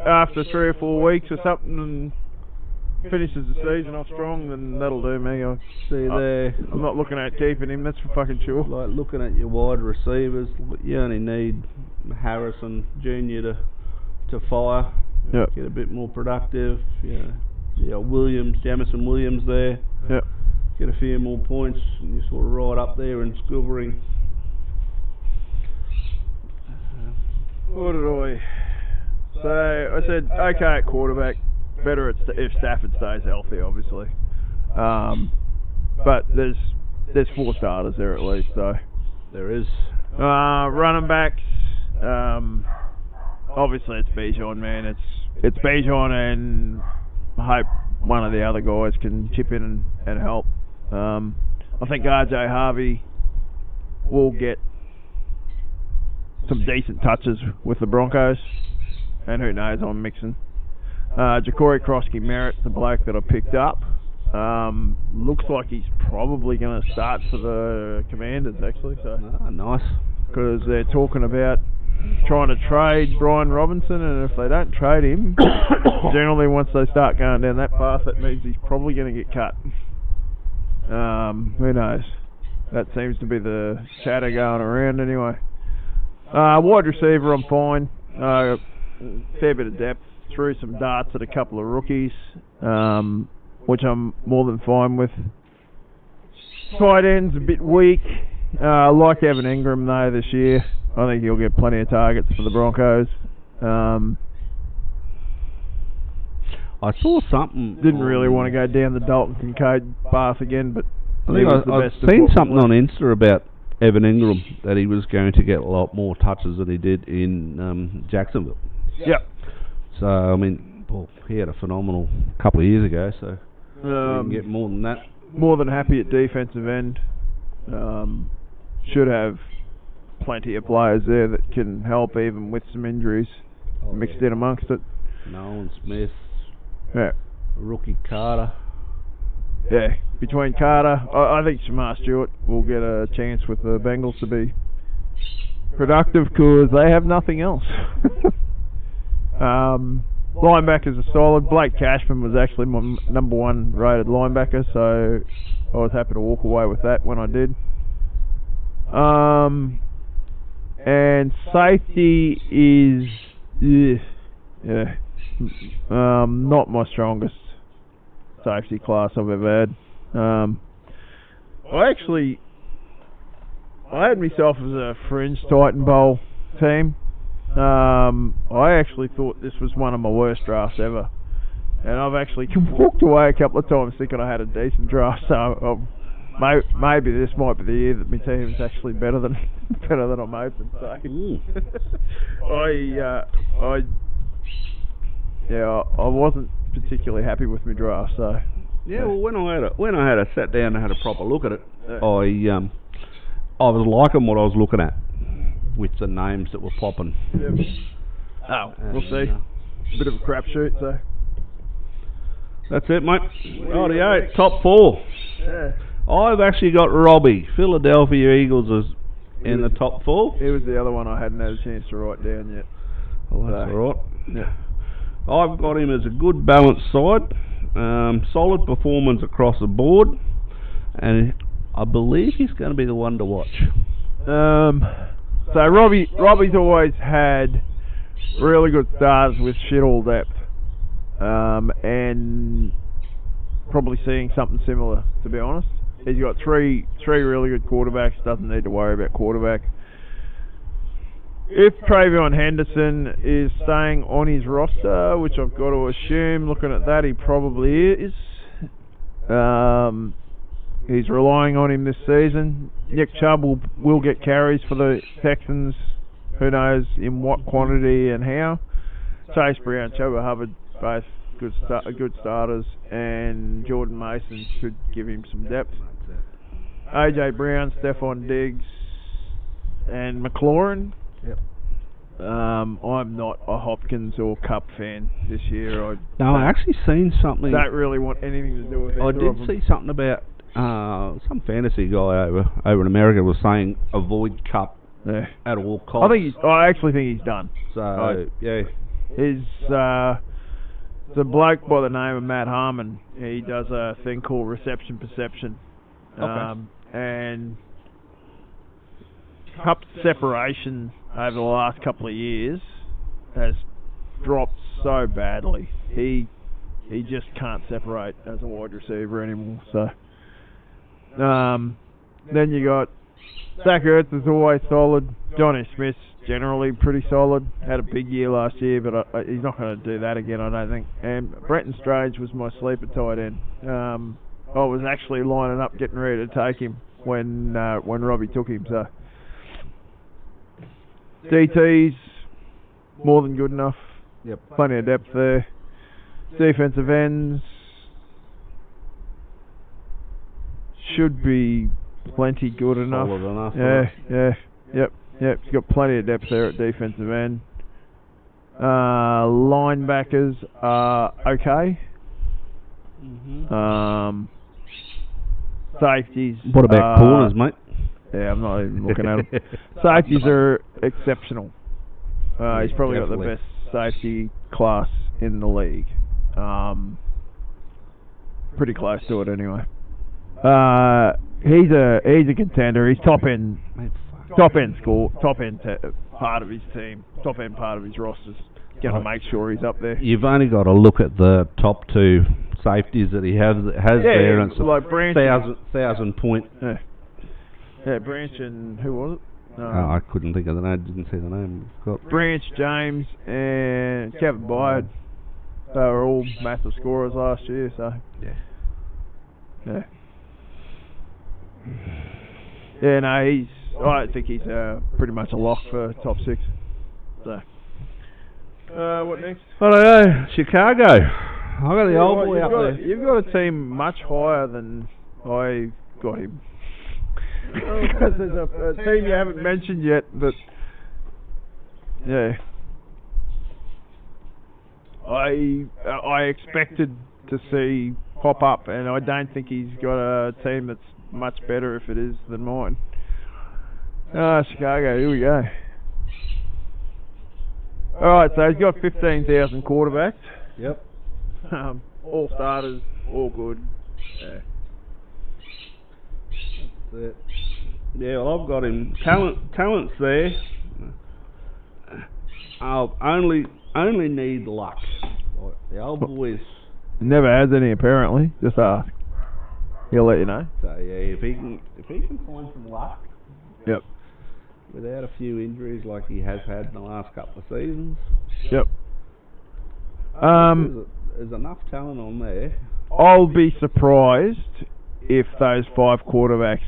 after 3 or 4 weeks or something and finishes the season off strong, then that'll do me. I'll see there. I'm not looking at keeping him, that's for fucking sure. Like looking at your wide receivers, you only need Harrison Jr. to fire. Yep. Get a bit more productive. Williams, Jamison Williams there. Yep. Get a few more points, and you're sort of right up there in squilvering. What did I say? I said okay at quarterback. Better if Stafford stays healthy, obviously. But there's 4 starters there at least, so. There is. Running backs. Obviously it's Bijan, man. It's Bijan, and I hope one of the other guys can chip in and help. I think RJ Harvey will get some decent touches with the Broncos, and who knows, I'm mixing. Ja'Cory Krosky Merritt, the bloke that I picked up, looks like he's probably going to start for the Commanders actually. So nice, because they're talking about trying to trade Brian Robinson, and if they don't trade him, generally once they start going down that path, that means he's probably going to get cut. Who knows? That seems to be the chatter going around anyway. Wide receiver, I'm fine. Fair bit of depth. Threw some darts at a couple of rookies, which I'm more than fine with. Tight end's a bit weak. I like Evan Ingram though this year. I think he'll get plenty of targets for the Broncos. I saw something. Didn't really want to go down the Dalton Kincaid path again, but I think I've seen something on Insta about Evan Ingram, that he was going to get a lot more touches than he did in Jacksonville. Yep. So, I mean, he had a phenomenal couple of years ago, so we can get more than that. More than happy at defensive end. Should have plenty of players there that can help even with some injuries mixed in amongst it. Nolan Smith. Yeah. Rookie Carter. Yeah, between Carter, I think Shamar Stewart will get a chance with the Bengals to be productive because they have nothing else. Linebackers are solid. Blake Cashman was actually my number 1 rated linebacker, so I was happy to walk away with that when I did. And safety is, not my strongest safety class I've ever had. I had myself as a fringe Titan Bowl team. I actually thought this was one of my worst drafts ever, and I've actually walked away a couple of times thinking I had a decent draft. So maybe this might be the year that my team is actually better than I'm hoping. So I wasn't particularly happy with my draft. So yeah, well, when I had a sat down and had a proper look at it, I was liking what I was looking at with the names that were popping. Yep. We'll see. Bit of a crapshoot, so. That's it, mate. Rightio, top 4. Yeah. I've actually got Robbie. Philadelphia Eagles is in the top 4. He was the other one I hadn't had a chance to write down yet. Well, that's all right. Yeah. I've got him as a good balanced side. Solid performance across the board. And I believe he's going to be the one to watch. So Robbie's always had really good stars with shit all depth, and probably seeing something similar, to be honest. He's got three really good quarterbacks. Doesn't need to worry about quarterback. If Travion Henderson is staying on his roster, which I've got to assume, looking at that, he probably is. He's relying on him this season. Nick Chubb will get carries for the Texans. Who knows in what quantity and how. Chase Brown, Chuba Hubbard, both good starters, and Jordan Mason should give him some depth. AJ Brown, Stephon Diggs, and McLaurin. Yep. I'm not a Hopkins or Cup fan this year. I actually seen something. Don't really want anything to do with it. I did see something about some fantasy guy over in America was saying avoid Cup at all costs. I actually think he's done. So yeah, he's the bloke by the name of Matt Harmon. He does a thing called reception perception, and Cup's separation over the last couple of years has dropped so badly. He just can't separate as a wide receiver anymore. So then you got Zach Ertz is always solid. Johnny Smith's generally pretty solid. Had a big year last year, but he's not going to do that again, I don't think. And Brenton Strange was my sleeper tight end. I was actually lining up, getting ready to take him when Robbie took him. So DT's more than good enough. Yep. Plenty of depth there. Defensive ends should be plenty good enough. Solid enough. Yep. He's got plenty of depth there at defensive end. Linebackers are okay. Mm-hmm. Safeties. What about corners, mate? Yeah, I'm not even looking at them. Safeties are exceptional. He's probably got the best safety class in the league. Pretty close to it anyway. He's a contender. He's top end part of his team, top end part of his roster's gonna make sure he's up there. You've only got to look at the top 2 safeties that he has there, and it's like Branch, 1,000 point. Yeah, Branch and who was it? I couldn't think of the name. Didn't see the name. Branch, James, and Kevin Byard. They were all massive scorers last year. So yeah. Yeah, no, I think he's pretty much a lock for top 6. So, what next? I don't know. Chicago. I got the old boy up there. You've got a team much higher than I got him. Because there's a team you haven't mentioned yet that, I expected to see pop up, and I don't think he's got a team that's much better if it is than mine. Chicago, here we go. Alright, so he's got 15,000 quarterbacks. Yep. All starters, all good. Yeah. That's it. Yeah, well, I've got him. Talent's there. I'll only need luck. Like the old boys. Never has any apparently. Just ask. He'll let you know. So yeah, if he can find some luck. Yep. Without a few injuries like he has had in the last couple of seasons. Yep. There's enough talent on there. I'll be surprised if those 5 quarterbacks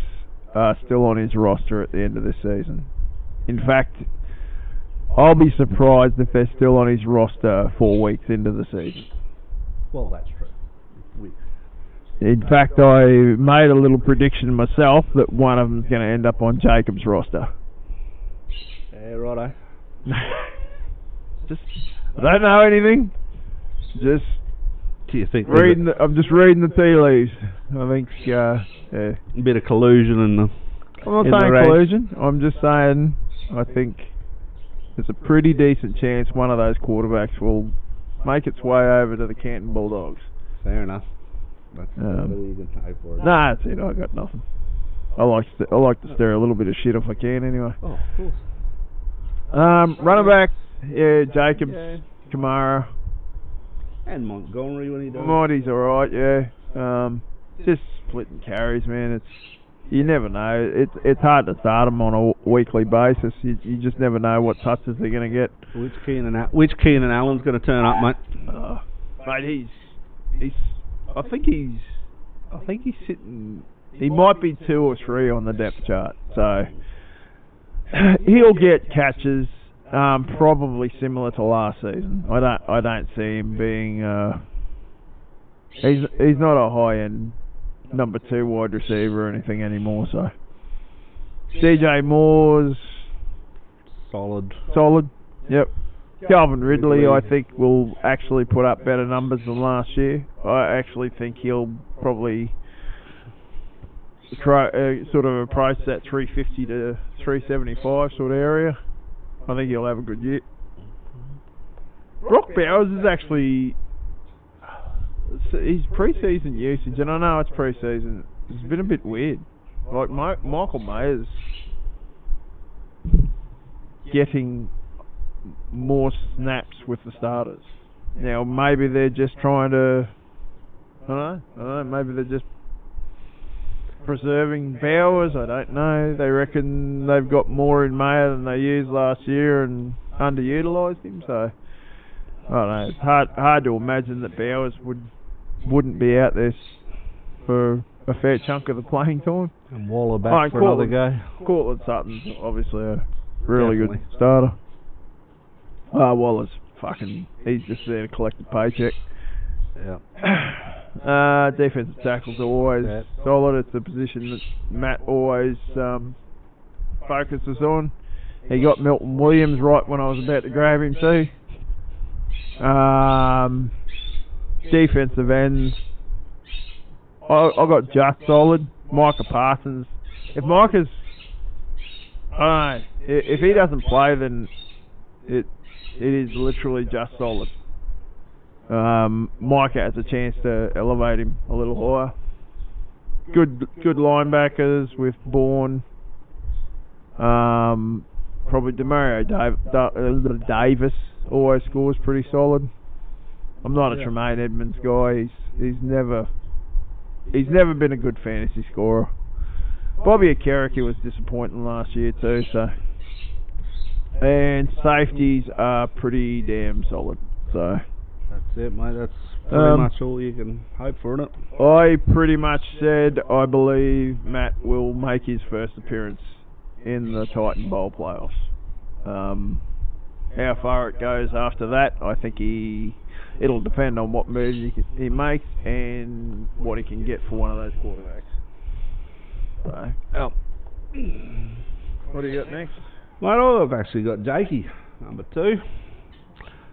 are still on his roster at the end of this season. In fact, I'll be surprised if they're still on his roster 4 weeks into the season. Well, that's true. In fact, I made a little prediction myself that one of them's going to end up on Jacob's roster. Yeah, righto. I don't know anything. Just do you think I'm just reading the tea leaves. I think, yeah. A bit of collusion in the. I'm not saying collusion. I'm just saying I think there's a pretty decent chance one of those quarterbacks will make its way over to the Canton Bulldogs. Fair enough. That's all you can pay for it. Nah, that's it. I got nothing. I like to stir a little bit of shit if I can, anyway. Oh, of course. Running backs, yeah, Jacobs, Kamara, and Montgomery when he does. Monty's alright, yeah. Just splitting carries, man. You never know. It's hard to start them on a weekly basis. You just never know what touches they're going to get. Which Keenan Allen's going to turn up, mate? Mate, I think he's sitting. He might be 2 or 3 on the depth chart, so he'll get catches, probably similar to last season. I don't see him being. He's not a high end number 2 wide receiver or anything anymore. So DJ Moore's solid. Yep. Calvin Ridley, I think, will actually put up better numbers than last year. I actually think he'll probably try sort of approach that 350 to 375 sort of area. I think he'll have a good year. Brock Bowers is actually his pre-season usage, and I know it's pre-season, it's been a bit weird. Like Michael Mayer's getting more snaps with the starters. Now maybe they're just trying to, I don't know, maybe they're just preserving Bowers, I don't know. They reckon they've got more in Mayer than they used last year and underutilised him, so I don't know. It's hard to imagine that Bowers wouldn't be out there for a fair chunk of the playing time. And Waller back for another go. Cortland Sutton's obviously a really good starter. Waller's he's just there to collect a paycheck. Yeah. Defensive tackles are always solid. It's a position that Matt always focuses on. He got Milton Williams right when I was about to grab him too. Defensive ends, I got just solid. Micah Parsons. If Micah's, I don't know, if he doesn't play, then it is literally just solid. Micah has a chance to elevate him a little higher. Good linebackers with Bourne. Probably Demario Davis always scores pretty solid. I'm not a Tremaine Edmonds guy. He's never been a good fantasy scorer. Bobby Okereke was disappointing last year too, so. And safeties are pretty damn solid, so. That's it, mate. That's pretty much all you can hope for, isn't it? I pretty much said I believe Matt will make his first appearance in the Titan Bowl playoffs. How far it goes after that, I think it'll depend on what moves he makes and what he can get for one of those quarterbacks. So, what do you got next? Mate, I've actually got Jakey, number 2.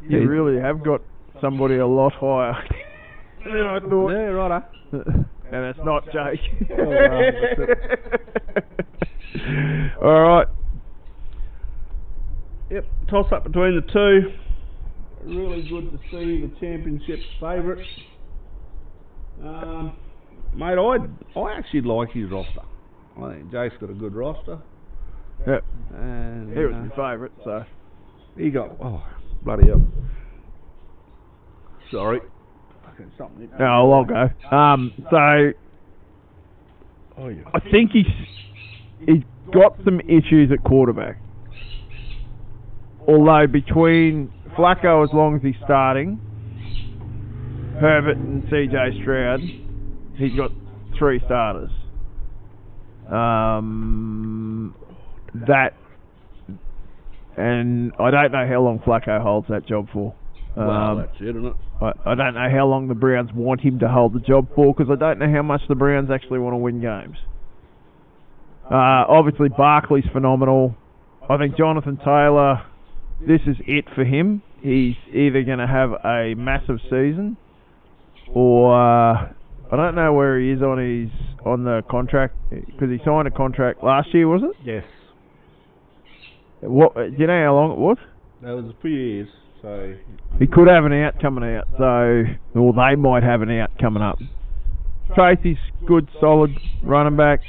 You really have got somebody a lot higher than I thought. Yeah, righto. And it's not Jake. Alright. Yep, toss up between the two. really good to see the championship favourite. Mate, I actually like his roster. I think Jake's got a good roster. Yep. And He was my favourite, so. he got bloody hell. Sorry. Fucking something. No, I'll go. So I think he's got some issues at quarterback. Although between Flacco, as long as he's starting, Herbert and CJ Stroud, he's got 3 starters. And I don't know how long Flacco holds that job for. Well, that's it, isn't it? I don't know how long the Browns want him to hold the job for, because I don't know how much the Browns actually want to win games. Obviously, Barkley's phenomenal. I think Jonathan Taylor, this is it for him. He's either going to have a massive season, or I don't know where he is on the contract, because he signed a contract last year, was it? Yes. What? Do you know how long it was? That was a few years, so... He could have an out coming out, or they might have an out coming up. Tracy's good, solid running back.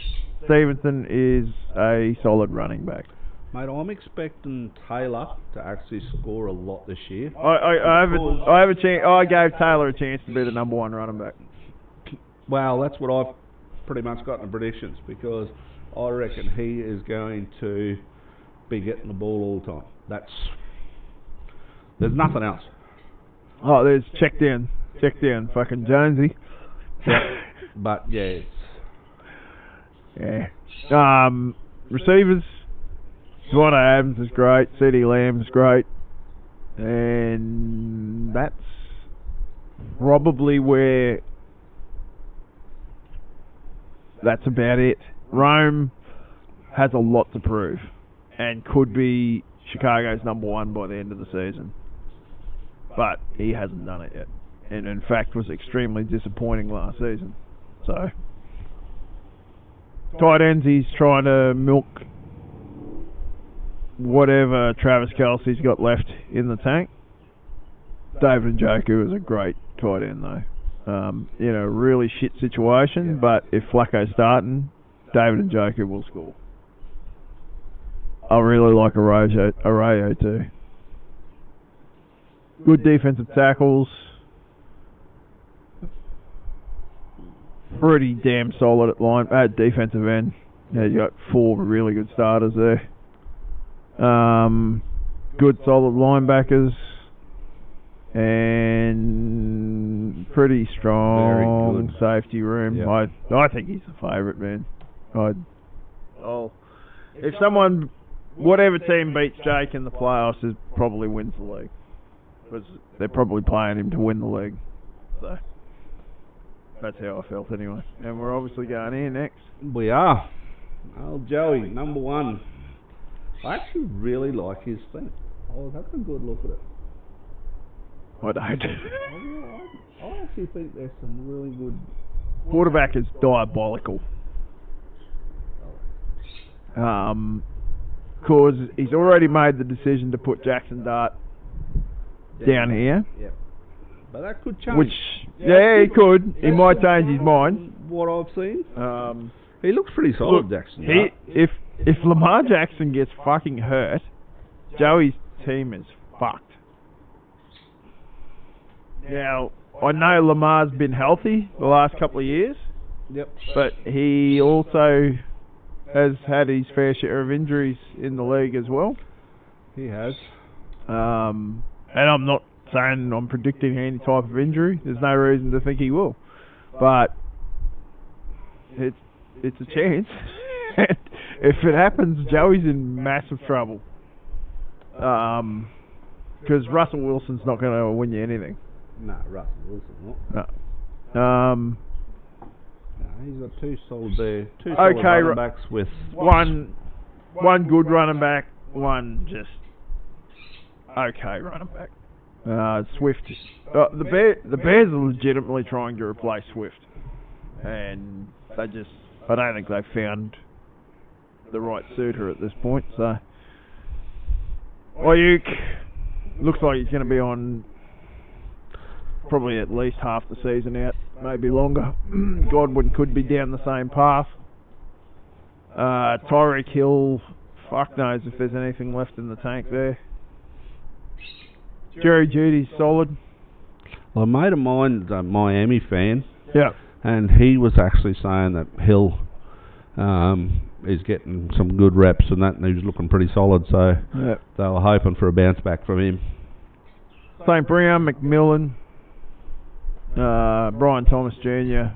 Stevenson is a solid running back. Mate, I'm expecting Taylor to actually score a lot this year. I have a chance. I gave Taylor a chance to be the number 1 running back. Well, that's what I've pretty much got in the predictions, because I reckon he is going to be getting the ball all the time. There's nothing else. Oh, there's check down, fucking Jonesy. But yeah, receivers, Devontae Adams is great, CeeDee Lamb is great, and that's probably where. That's about it. Rome has a lot to prove, and could be Chicago's number 1 by the end of the season. But he hasn't done it yet, and in fact was extremely disappointing last season. So, tight ends, he's trying to milk whatever Travis Kelce's got left in the tank. David Njoku is a great tight end though. Really shit situation, but if Flacco's starting, David Njoku will score. I really like Arroyo too. Good defensive tackles. Pretty damn solid at defensive end. Yeah, you got 4 really good starters there. Good solid linebackers. And pretty strong safety room. Yep. I think he's the favourite, man. If someone, whatever team beats Jake in the playoffs, is probably wins the league, because they're probably playing him to win the league. So that's how I felt anyway. And we're obviously going here next. We are. Old Joey, number 1. I actually really like his thing. I was having a good look at it. I don't. I actually think there's some really good... Quarterback is diabolical. Because he's already made the decision to put Jackson Dart down here. Yep. But that could change. He could. He might change his mind. What I've seen. He looks pretty solid, Jackson Dart. If Lamar Jackson gets fucking hurt, Joey's team is fucked. Now, I know Lamar's been healthy the last couple of years. Yep. But he also has had his fair share of injuries in the league as well. He has. And I'm not saying I'm predicting any type of injury. There's no reason to think he will. But it's a chance. If it happens, Joey's in massive trouble. Because Russell Wilson's not going to win you anything. No, Russell Wilson's not. No. He's got 2 solid there. 2 solid running backs with... One good running back, one just okay running back. Swift. The Bears are legitimately trying to replace Swift. And I don't think they've found the right suitor at this point. So, Ayuk, looks like he's going to be on probably at least half the season out, maybe longer. Godwin could be down the same path. Tyreek Hill, fuck knows if there's anything left in the tank there. Jerry Judy's solid. Well, a mate of mine's a Miami fan. Yeah. And he was actually saying that Hill is getting some good reps and that, and he was looking pretty solid, so they were hoping for a bounce back from him. St. Brown, McMillan, Brian Thomas Jr.,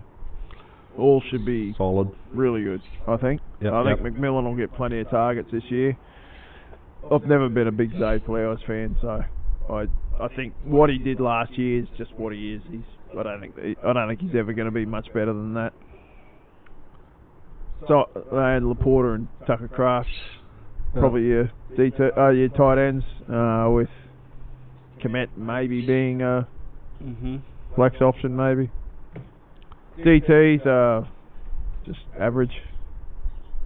all should be solid, really good, I think. I think McMillan will get plenty of targets this year. I've never been a big Zay Flowers fan, so I think what he did last year is just what he is. I don't think he's ever going to be much better than that. So and Laporta and Tucker Kraft, probably your tight ends, with Komet maybe being a flex option maybe. DTs just average.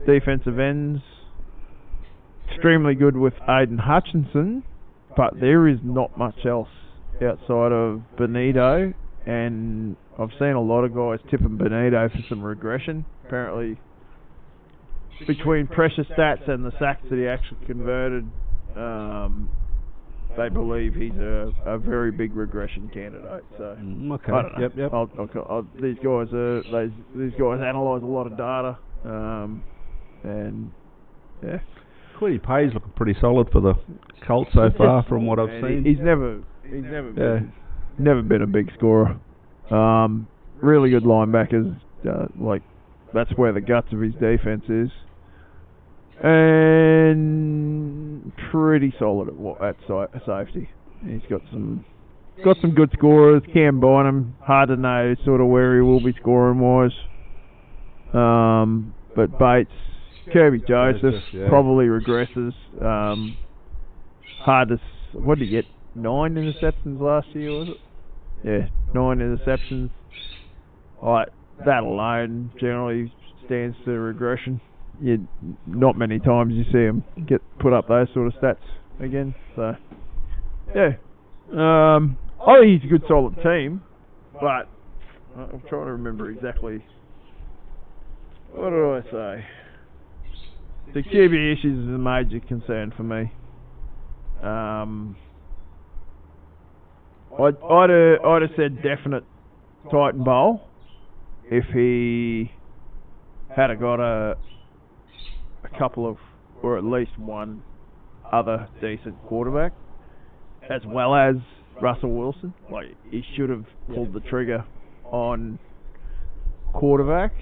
Defensive ends, extremely good with Aiden Hutchinson, but there is not much else outside of Benito, and I've seen a lot of guys tipping Benito for some regression. Apparently, between pressure stats and the sacks that he actually converted, they believe he's a very big regression candidate. So okay, I don't know. Yep. These guys analyse a lot of data, and yeah. Quiddy Pay's looking pretty solid for the Colts so far, from what I've seen. He's never been a big scorer. Really good linebackers. That's where the guts of his defense is. And pretty solid at safety. He's got some good scorers. Cam Bynum, hard to know sort of where he will be scoring wise. But Bates, Kirby Joseph probably regresses. What did he get? 9 interceptions last year, was it? Yeah, 9 interceptions. That alone generally stands to regression. Not many times you see him get put up those sort of stats again. So, yeah. I think he's a good solid team, but I'm trying to remember exactly. What did I say? The QB issues is a major concern for me. I'd have said definite Titan Bowl if he had got a couple of, or at least one other decent quarterback, as well as Russell Wilson. He should have pulled the trigger on quarterback.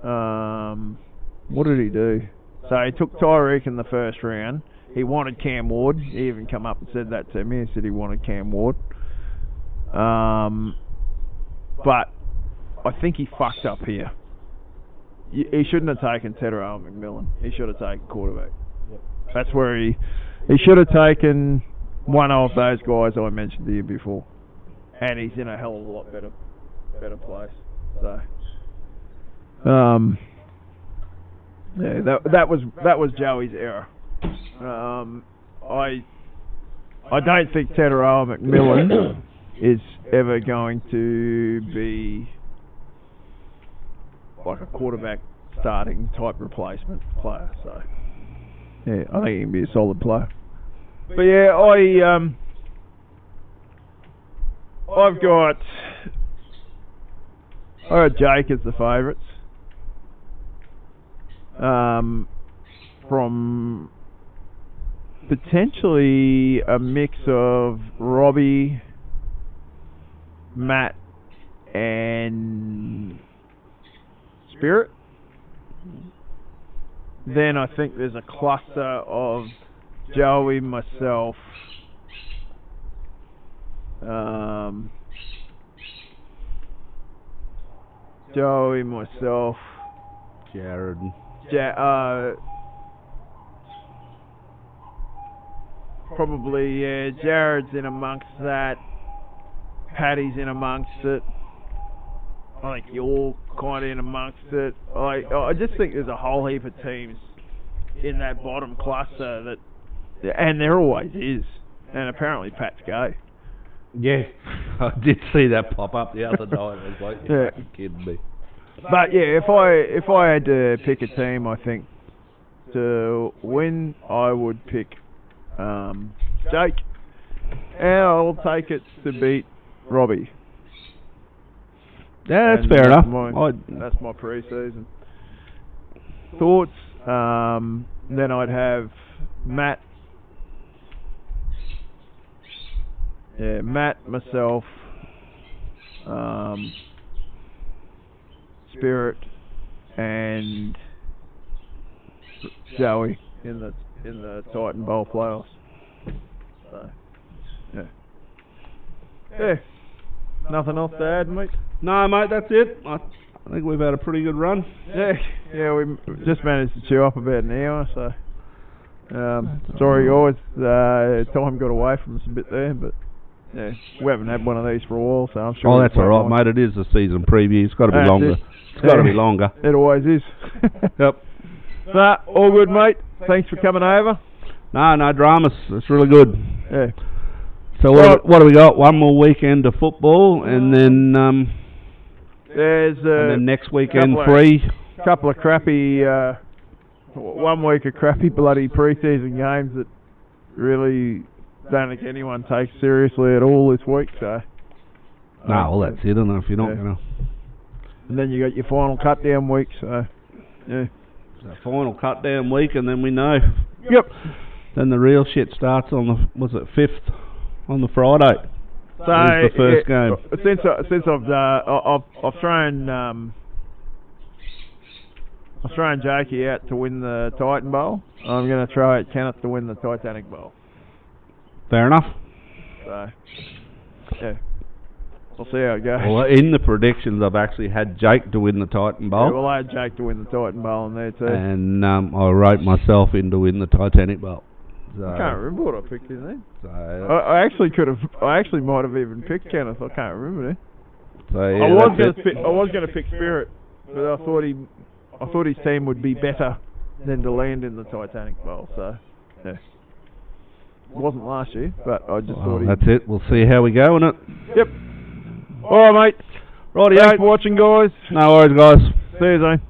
What did he do? So he took Tyreek in the first round. He wanted Cam Ward. He even come up and said that to me. He said he wanted Cam Ward. But I think he fucked up here. He shouldn't have taken Tedero McMillan. He should have taken quarterback. Yep. That's where he should have taken one of those guys I mentioned to you before. And he's in a hell of a lot better place. So, yeah, that was Joey's error. I don't think Tedero McMillan is ever going to be like a quarterback starting type replacement player. So, yeah, I think he can be a solid player. But yeah, I've got Jake as the favourites. From potentially a mix of Robbie, Matt, and Spirit. Then I think there's a cluster of Joey, myself, Jared. Probably, Jared's in amongst that. Paddy's in amongst it. I think you're kind of in amongst it. I just think there's a whole heap of teams in that bottom cluster and there always is. and apparently Pat's gay. Yeah, I did see that pop up the other night. I was like, you're fucking kidding me. But yeah, if I had to pick a team, I think to win, I would pick Jake, and I'll take it to beat Robbie. Yeah, that's And fair enough. That's my pre-season thoughts. Then I'd have Matt. Yeah, Matt, myself, Spirit, and Joey in the Titan Bowl playoffs. So, yeah. Nothing else to add, mate? No, mate, that's it. I think we've had a pretty good run. Yeah, we just managed to chew up about an hour, so sorry guys, time got away from us a bit there, but yeah, we haven't had one of these for a while, so I'm sure. Oh, that's all right, mate. It is a season preview. It's got to be longer. It's got to be longer. It always is. Yep. Nah, all good, mate. Thanks for coming over. No dramas. It's really good. Yeah. So what do we got? One more weekend of football, and then there's and then next weekend three. Couple of crappy 1 week of crappy bloody pre-season games that really don't think anyone takes seriously at all this week. So. No, well that's it. If you're not gonna. And then you got your final cut down week. So yeah. So final cut down week, and then we know. Yep. Then the real shit starts on the 5th. On the Friday. So the first game. Since I've thrown Jakey out to win the Titan Bowl, I'm going to throw out Kenneth to win the Titanic Bowl. Fair enough. So yeah, we'll see how it goes. Well, in the predictions, I've actually had Jake to win the Titan Bowl. Yeah, well, I had Jake to win the Titan Bowl in there too. And I wrote myself in to win the Titanic Bowl. So, I can't remember what I picked in there. So, I actually might have even picked Kenneth. I can't remember there. So yeah, I was going to pick Spirit, but I thought his team would be better than to land in the Titanic Bowl. So yeah, it wasn't last year, but I just thought. That's it. We'll see how we go in it. Yep. All right, mate. Righty, thanks for watching, guys. No worries, guys. See you, Zane.